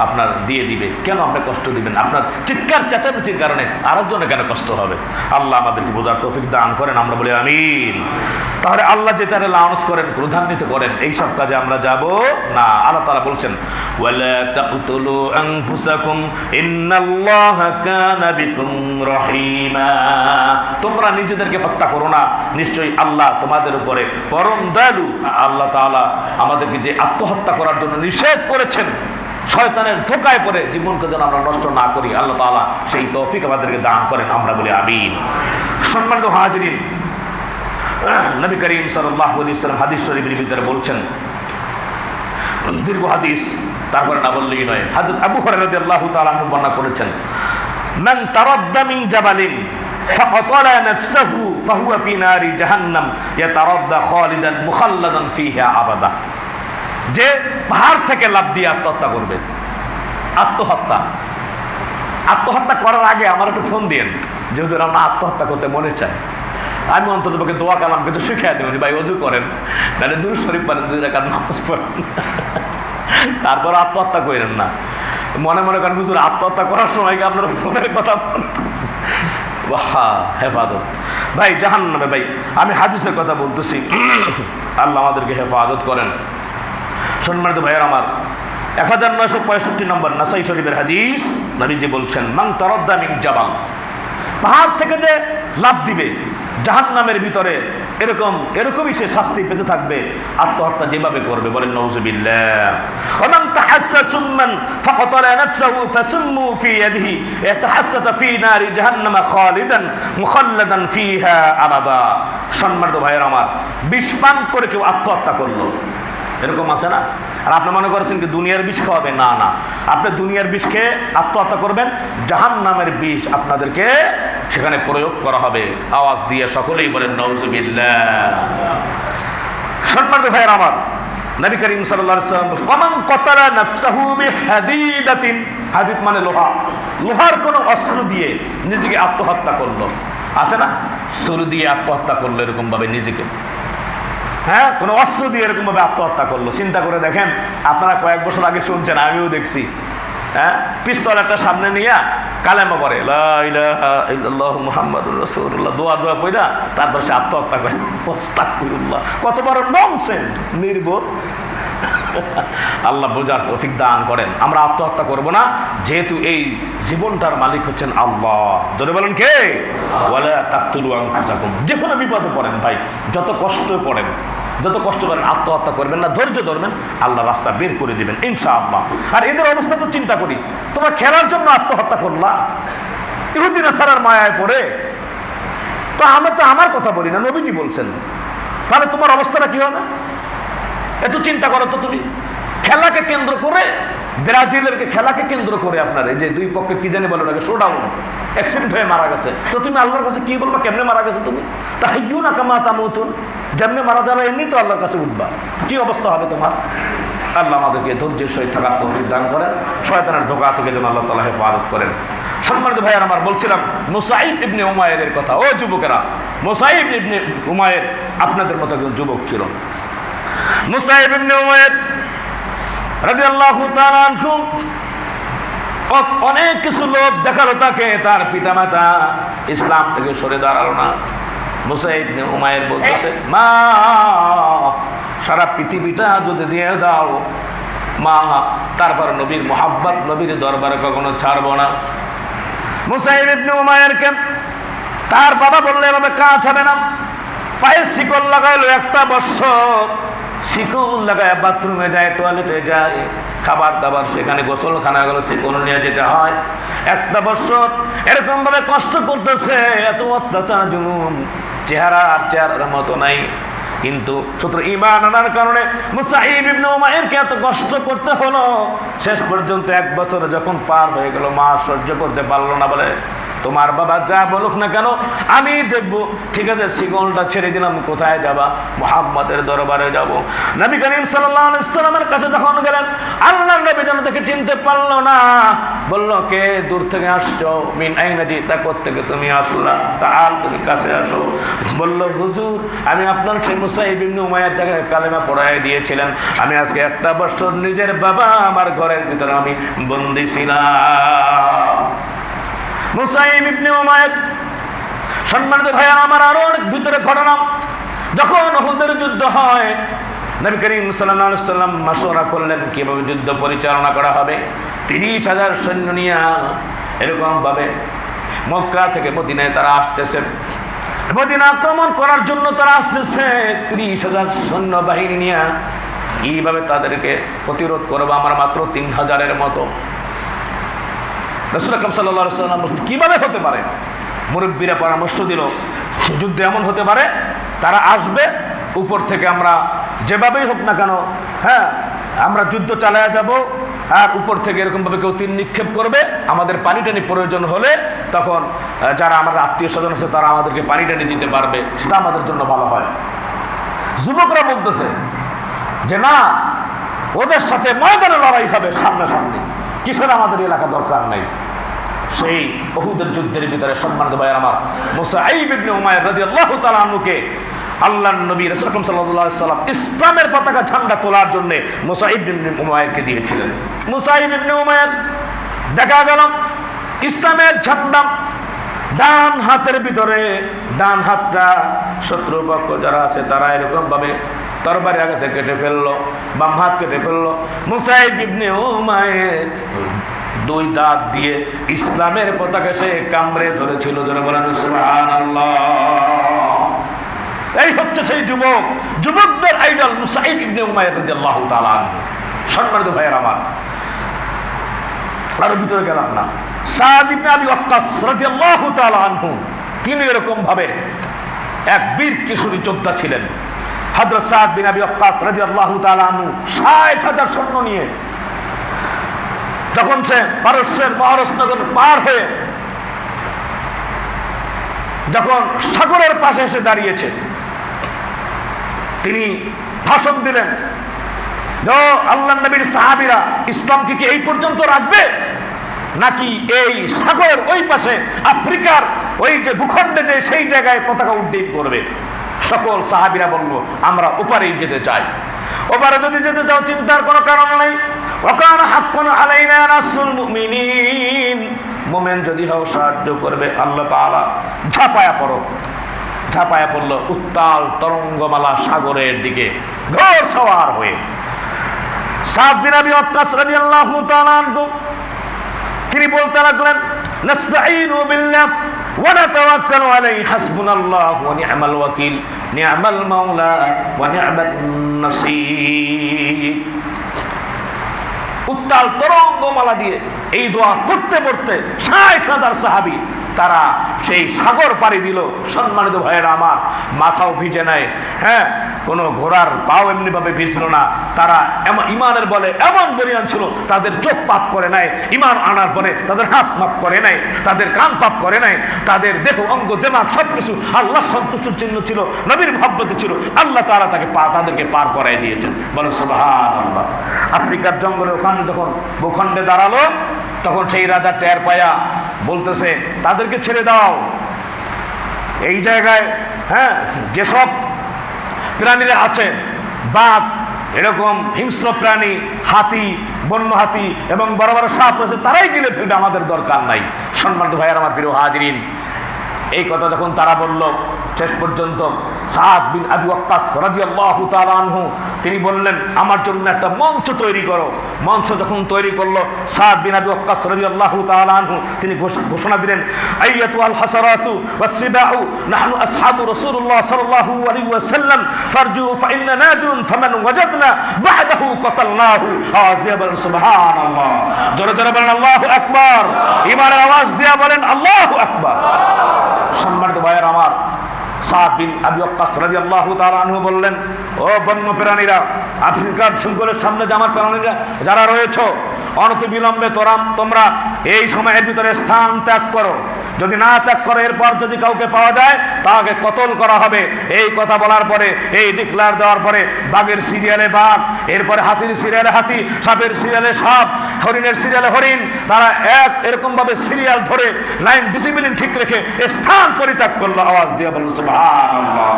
আপনার দিয়ে দিবে। কেন আপনি কষ্ট দিবেন? আপনার চিৎকার চেঁচামেচির কারণে আরেকজনের কেন কষ্ট হবে? আল্লাহ আমাদেরকে বোঝার তৌফিক দান করেন, আমরা বলি আমিন। তাহলে আল্লাহ যে তারা লানত করেন, ক্রোধান্বিত করেন, এই সব কাজে আমরা যাব না। আল্লাহ তাআলা বলছেন, ওয়ালা তাকতুলু আনফুসাকুম ইন্নাল্লাহা কানা বিকুম রহিমা, তোমরা নিজেদেরকে হত্যা করো না, নিশ্চয়ই আল্লাহ তোমাদের উপরে পরম দয়ালু। আল্লাহ তাআলা আমাদেরকে যে আত্মহত্যা করার জন্য নিষেধ করেছেন, শয়তানের ধোকায় পড়ে জীবনকে যেন আমরা নষ্ট না করি, আল্লাহ তাআলা সেই তৌফিক আমাদেরকে দান করেন, আমরা বলি আমিন। সম্মানিত হাজিরিন, নবী করিম সাল্লাল্লাহু আলাইহি ওয়াসাল্লাম হাদিস শরীফের ভিতরে বলছেন, দীর্ঘ হাদিস, তারপরে না বললেই নয়। হযরত আবু হুরায়রা রাদিয়াল্লাহু তাআলা আনহু বর্ণনা করেছেন, মান তারাদ্দা মিন জাবালিন ফাকাতালা নাফসাহু ফাহুয়া ফি নারি জাহান্নাম ইয়াতারাদ্দা খালিদান মুখাল্লাদান ফিহা আবাদা। যে পাহাড় থেকে লাফ দিয়ে আত্মহত্যা করবে, আত্মহত্যা করার আগে আমার একটু ফোন দিয়েন, যেহেতু আমরা আত্মহত্যা করতে মনে চাই। আমি অন্তত পক্ষে দোয়া কালাম কিছু শিখিয়ে দেবেন, ভাই ওযু করেন, নাহলে দুরূদ শরীফ পড়েন, 2 রাকাত নামাজ পড়েন, তারপর আত্মহত্যা করেন না। মনে মনে করেন হুজুর আত্মহত্যা করার সময় কি আপনার ফোনের কথা হেফাজত। ভাই জাহান্নামে, ভাই আমি হাদিসের কথা বলতেছি, আল্লাহ আমাদেরকে হেফাজত করেন। সম্মানিত ভাইয়ের আমার, 1965 নম্বর নাসাই শরীফের হাদিস, নবীজি বলছেন, মান তারাদ্দা মিন জাবাল, পাহাড় থেকে যে লাফ দিবে জাহান্নামের ভিতরে, এরকমই সে শাস্তি পেতে থাকবে, আত্মহত্যা যেভাবে করবে। বলেন নাউযুবিল্লাহ। ওয়া মান তাহাসসা সুম্মান ফাকাতালা নাফসাহু ফাসুম্মু ফি ইয়াদিহি ইয়াতাহাসসাসু ফি নারি জাহান্নাম খালিদান মুখাল্লাদান ফিহা আবাদা। সম্মানিত ভাইয়ের আমার, বিষ পান করে কেউ আত্মহত্যা করলো, এরকম আছে না? আর আপনি মনে করেছেন কি দুনিয়ার বিষ খাওয়াবে? না না, আপনি দুনিয়ার বিষ খেয়ে আত্মহত্যা করবেন, জাহান্নামের বিষ আপনাদেরকে সেখানে প্রয়োগ করা হবে। আওয়াজ দিয়ে সকলেই বলেন নাউযুবিল্লাহ। সম্মানিত ভাইয়েরা আমার, নবী করিম সাল্লাল্লাহু আলাইহি ওয়াসাল্লাম বলেন, ওয়ামান কাতালা নাফসাহু বিহাদিদাতিন, হাদিদ মানে লোহা, লোহার কোনো অস্ত্র দিয়ে নিজেকে আত্মহত্যা করলো, আছে না? ছুরি দিয়ে আত্মহত্যা করলো এরকম ভাবে নিজেকে, হ্যাঁ, কোনো অস্ত্র দিয়ে এরকম ভাবে আত্মহত্যা করলো। চিন্তা করে দেখেন, আপনারা কয়েক বছর আগে শুনছেন, আমিও দেখছি, হ্যাঁ, পিস্তল একটা সামনে নিয়ে কালেমা পড়ে, লা ইলাহা ইল্লাল্লাহু মুহাম্মাদুর রাসূলুল্লাহ, দোয়া পড়া তারপর সে আত্মহত্যা করে। আস্তাগফিরুল্লাহ, কত বড় ননসেন্স, নির্বোধ। আল্লাহ বোঝার তৌফিক দান করেন। আমরা আত্মহত্যা করব না, যেহেতু এই জীবনটার মালিক হচ্ছেন আল্লাহ। জোরে বলেন কে? ওয়ালা তাকতুলু আনফুসাকুম। যে কোনো বিপদে পড়েন ভাই, যত কষ্ট পড়েন, আত্মহত্যা করবেন না, ধৈর্য ধরবেন, আল্লাহ রাস্তা বের করে দিবেন ইনশাআল্লাহ। আর এদের অবস্থা তো চিন্তা করি, তোমরা খেলার জন্য আত্মহত্যা করলা, ইহুদি নাসারার মায়ায় পড়ে। তো আমার কথা বলি না, নবীজি বলছেন, তাহলে তোমার অবস্থাটা কি হবে? একটু চিন্তা করো তো তুমি। খেলাকে কেন্দ্র করে, ব্রাজিলের খেলাকে কেন্দ্র করে আপনার এই যে দুই পক্ষের কি জানি বলে ওটাকে শোডাউন, অ্যাক্সিডেন্ট হয়ে মারা গেছে, তো তুমি আল্লাহর কাছে কি বলবা? কেমনে মারা গেছে তুমি? তাহাইয়ুনা কামা তামুতুন, যেমনি মারা যাবে এমনি তো আল্লাহর কাছে উঠবা, কি অবস্থা হবে তোমার? আল্লাহ আমাদেরকে ধৈর্যের সহিত থাকার তৌফিক দান করেন, শয়তানের ধোঁকা থেকে যেন আল্লাহ তাআলা হেফাজত করেন। সম্মানিত ভাইয়ার আমার, বলছিলাম মুসাইব ইবনে উমাইরের কথা। ও যুবকেরা, মুসাইব ইবনে উমাইর আপনাদের মতো একজন যুবক ছিল। মুসাইব ইবনে উমাইর রাদিয়াল্লাহু তাআলা আনহু অনেক কিছু লোক দেখালো তাকে, তার পিতামাতা ইসলাম থেকে সরে দাঁড়ালো না। মুসাইব ইবনে উমাইর বলতেছে, মা সারা পৃথিবীটা যদি দিয়ে দাও মা, তারপর নবীর মুহাব্বত, নবীর দরবারে কখনো ছাড়বো না। মুসাইব ইবনে উমাইরকে তার বাবা বললে এভাবে কাজ হবে না। পায়ে শিকল লাগাইলো, একটা বছর শিকল লাগায় বাথরুমে যায়, টয়লেটে যায়, খাবার দাবার সেখানে গোসলখানা গেলো শিকল নিয়ে যেতে হয়। একটা বছর এরকম ভাবে কষ্ট করতেছে, এত অত্যাচার জুলুম, চেহারা আর চেহারার মতো নাই। কিন্তু শুধু ঈমান আনার কারণে মুসাইব ইবনে উমাইরকে এত কষ্ট করতে হলো। শেষ পর্যন্ত এক বছর যখন পার হয়ে গেল, মা সহ্য করতে পারলো না, বলে তোমার বাবা যা বলুক না কেন আমি দেখব। ঠিক আছে, শিকলটা ছেড়ে দিলাম, কোথায় যাবা? মুহাম্মাদের দরবারে যাব। নবী করিম সাল্লাল্লাহু আলাইহি ওয়াসাল্লামের কাছে যখন গেলেন, আল্লাহর নবী যেন তাকে চিনতে পারলো না, বলল, কে দূর থেকে আসছো? মিন আইনা জিতা, কোত্থেকে তুমি আসলা? তাআল, তুমি কাছে আসো। বলল, হুজুর আমি আপনার সেই মুসাইব ইবনে উমাইর জায়গায় কালেমা পড়ায় দিয়েছিলেন, আমি আজকে একটা বছর নিজের বাবা আমার ঘরের ভিতরে আমি বন্দী ছিলাম। মুসাইব ইবনে উমাইর, সম্মানিত ভাইয়া আমার, আরো অনেক ভিতরে ঘটনা। যখন উহুদের যুদ্ধ হয়, নবী করিম সাল্লাল্লাহু আলাইহি ওয়াসাল্লাম মাশওয়ারা করলেন কিভাবে যুদ্ধ পরিচালনা করা হবে। 30,000 সৈন্য নিয়ে এরকম ভাবে মক্কা থেকে মদিনায় তারা আসতেছেন, মদিনা আক্রমণ করার জন্য তারা আসতেছে 30,000 সৈন্য বাহিনী নিয়ে। কিভাবে তাদেরকে প্রতিরোধ করবো? আমরা মাত্র 3,000-এর মতো। রাসূল আকরাম সাল্লাল্লাহু আলাইহি ওয়াসাল্লাম বলছেন, কিভাবে হতে পারে? মুরব্বীরা পরামর্শ দিল, যুদ্ধ এমন হতে পারে তারা আসবে উপর থেকে, আমরা যেভাবেই হোক না কেন, হ্যাঁ আমরা যুদ্ধ চালায়া যাব, আর উপর থেকে এরকমভাবে কেউ তীর নিক্ষেপ করবে, আমাদের পানি টানি প্রয়োজন হলে তখন যারা আমার আত্মীয় স্বজন আছে তারা আমাদেরকে পানি টানি দিতে পারবে, সেটা আমাদের জন্য ভালো হয়। যুবকরা বলতেছে যে না, ওদের সাথে ময়দানে লড়াই হবে সামনাসামনি, কিসের আমাদের এলাকা দরকার নাই। সেই উহুদের যুদ্ধের ভিতরে সম্মানিত ভাইয়ের আমার, মুসাইব ইবনে উমাইর রাদিয়াল্লাহু তাআলা আনহুকে আল্লাহর নবী রাসূল আকরাম সাল্লাল্লাহু আলাইহি ওয়াসাল্লাম ইসলামের পতাকা ঝান্ডা তোলার জন্য মুসাইব ইবনে উমাইরকে দিয়েছিলেন। মুসাইব ইবনে উমাইর দেখা গেল ইসলামের ঝান্ডা ডান হাতের ভিতরে, ডান হাতটা শত্রুপক্ষ যারা আছে তারা এরকম ভাবে তরবারি আঘাতে কেটে ফেললো, বাম হাত কেটে ফেললো। মুসাইব ইবনে উমাইর 2 দাঁত দিয়ে ইসলামের পতাকা সে কামড়ে ধরেছিল। যারা বলেন সুবহানাল্লাহ। এই হচ্ছে সেই যুবক, যুবকদের আইডল মুসাইব ইবনে উমাইর রাদিয়াল্লাহু তাআলা আনহু। সম্মানিত ভাইয়ের আমার, আরো ভিতরে গেলাম না। সাদ ইবনে আবি ওয়াক্কাস রাদিয়াল্লাহু তাআলা আনহু, তিনি এরকম ভাবে এক বীর কিশোরী যোদ্ধা ছিলেন। হযরত সাদ বিন আবি ওয়াক্কাস রাদিয়াল্লাহু তাআলা আনহু 60,000 সৈন্য নিয়ে যখন সে পারস্যের মহারসনগর পার হয়ে যখন সাগরের পাশে এসে দাঁড়িয়েছে, তিনি ভাষণ দিলেন, আল্লাহর নবীর সাহাবীরা ইসলামকে কি এই পর্যন্ত রাখবে, নাকি এই সাগরের ওই পাশে আফ্রিকার ওই যে ভূখণ্ডে যে সেই জায়গায় পতাকা উড্ডীন করবে? সকল সাহাবীরা বলল, আমরা ওপারেই যেতে চাই। ওপারে যদি যেতে চাও চিন্তার কোনো কারণ নেই। ওয়াকানা হাক্কুন আলাইনা নাসরুল মুমিনিন, মুমিন যদি হও সাহায্য করবে আল্লাহ তাআলা। ঝাঁপায়া পড়ো। ঝাঁপায়া পড়ল উত্তাল তরঙ্গমালা সাগরের দিকে ঘোর সওয়ার হয়ে। সাদ বিন আবি ওয়াক্কাস রাদিয়াল্লাহু তাআলা আনহু তিনি বলতে লাগলেন, নাস্তাঈনু বিল্লাহ ওয়া নাতাওয়াক্কালু আলাইহি, হাসবুনাল্লাহু ওয়া নি'মাল ওয়াকিল, নি'মাল মাওলা ওয়া নি'মান নাসীর। উত্তাল তরঙ্গমালা দিয়ে এই দোয়া করতে করতে 60,000 সাহাবী তারা সেই সাগর পাড়ি দিল। সম্মানিত ভাইয়েরা আমার, মাথাও ভিজে নাই, হ্যাঁ কোনো ঘোড়ার পাও এমনিভাবে ভিজল না। তারা ইমানের বলে এমন বলিয়ান ছিল, তাদের চোখ পাপ করে নাই, ইমান আনার পরে তাদের হাত মাপ করে নাই, তাদের কান পাপ করে নাই, তাদের দেহ অঙ্গ দেমাগ সব কিছু আল্লাহ সন্তুষ্টির চিহ্ন ছিল, নবীর মহব্বতে ছিল। আল্লাহ তাআলা তাদেরকে পার করাই দিয়েছেন। বলেন সুবহানাল্লাহ। আফ্রিকার জঙ্গলে ওখানে যখন ভূখণ্ডে দাঁড়ালো, তখন সেই রাজা টের পায়া বলতেছে, তাদেরকে ছেড়ে দাও, এই জায়গায় হ্যাঁ, যেসব প্রাণীরা আছে, বাঘ, এরকম হিংস্র প্রাণী, হাতি, বন্য হাতি এবং বড় বড় সাপ রয়েছে, তারাই গিলে ফেলবে, আমাদের দরকার নাই। সম্মানিত ভাইয়ার আমার প্রিয় হাজিরিন, এই কথা যখন তারা বলল, শেষ পর্যন্ত সাদ বিন আবু ওয়াক্কাস রাদিয়াল্লাহু তাআলা আনহু তিনি বললেন, আমার জন্য একটা মঞ্চ তৈরি করো। মঞ্চ যখন তৈরি করলো, সাদ বিন আবু ওয়াক্কাস রাদিয়াল্লাহু তাআলা আনহু তিনি ঘোষণা দিলেন, আইয়াতুল হাসারাতু ওয়াসসিবাউ নাহনু আসহাবু রাসূলুল্লাহ সাল্লাল্লাহু আলাইহি ওয়াসাল্লাম ফারজু ফাইন্না নাজুন ফামান ওয়াজাদনা বা'দাহু কাতালনাহু। আওয়াজ দিয়ে বলেন সুবহানাল্লাহ, জোরে জোরে বলেন আল্লাহু আকবার, ঈমানের আওয়াজ দিয়ে বলেন আল্লাহু আকবার। সম্মানিত ভাইয়ের আমার, সাদ বিন আবি ওয়াক্কাস রাদিয়াল্লাহু তাআলা আনহু বললেন, ও বন্য প্রাণীরা, আফ্রিকার জঙ্গলের সামনে যে আমার প্রাণীরা যারা রয়েছে, অনতিবিলম্বে তোমরা এই সময়ের ভিতরে স্থান ত্যাগ করো। যদি না ত্যাগ করো, এরপর যদি কাউকে পাওয়া যায় তাকে কতল করা হবে। এই কথা বলার পরে, এই ডিক্লার দেওয়ার পরে, বাঘের সিরিয়ালে বাঘ, এরপরে হাতির সিরিয়ালে হাতি, সাপের সিরিয়ালে সাপ, হরিণের সিরিয়ালে হরিণ, তারা এরকম ভাবে সিরিয়াল ধরে লাইন ডিসিপ্লিন ঠিক রেখে স্থান পরিত্যাগ করলো। আওয়াজ দিয়ে বলল সুবহানাল্লাহ।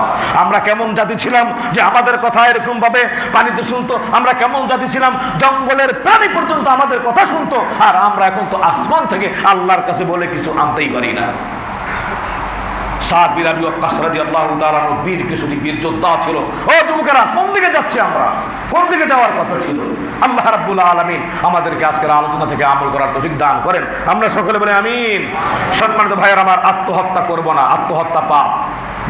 আমরা কেমন জাতি ছিলাম যে আমাদের কথা এরকম ভাবে পানিতে শুনতো? আমরা কেমন জাতি ছিলাম, জঙ্গলের প্রাণী পর্যন্ত আমাদের কথা শুনতো, আর আমরা এখন তো আসমান থেকে আল্লাহর কাছে বলে কিছু আনতেই পারি না। সাদ বিন আবি ওয়াক্কাস রাদিয়াল্লাহু তাআলা আনহু বীর কেশরী, বীর যোদ্ধা ছিল। ও যুবকেরা, কোন দিকে যাচ্ছি আমরা? কোন দিকে যাওয়ার কথা ছিল? আল্লাহ রাব্বুল আলামিন আমাদেরকে আজকের আলোচনা থেকে আমল করার তৌফিক দান করেন। আমরা সকলে বলে আমিন। সম্মানিত ভাইয়ের আমার, আত্মহত্যা করব না, আত্মহত্যা পাপ।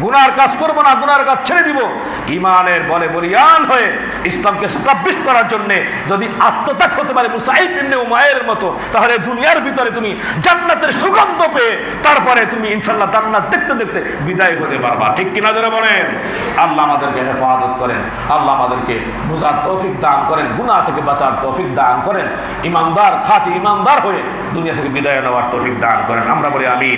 গুনার কাজ করব না, গুনার কাজ ছেড়ে দিব। ঈমানের বলে বলিয়ান হয়ে ইসলামকে এস্টাবলিশ করার জন্য যদি আত্মত্যাগ হতে পারে মুসাইব ইবনে উমাইরের মতো, তাহলে দুনিয়ার ভিতরে তুমি জান্নাতের সুগন্ধ পেয়ে তারপরে তুমি ইনশাআল্লাহ জান্নাত দেখতে দেখতে বিদায় হতে পারবা। ঠিক কিনা জোরে বলেন? আল্লাহ আমাদেরকে হেফাজত করেন, আল্লাহ আমাদেরকে বুঝার তৌফিক দান করেন, গুনাহ থেকে বাঁচার তৌফিক দান করেন, ইমানদার, খাঁটি ইমানদার হয়ে দুনিয়া থেকে বিদায় নেওয়ার তৌফিক দান করেন। আমরা বলি আমিন।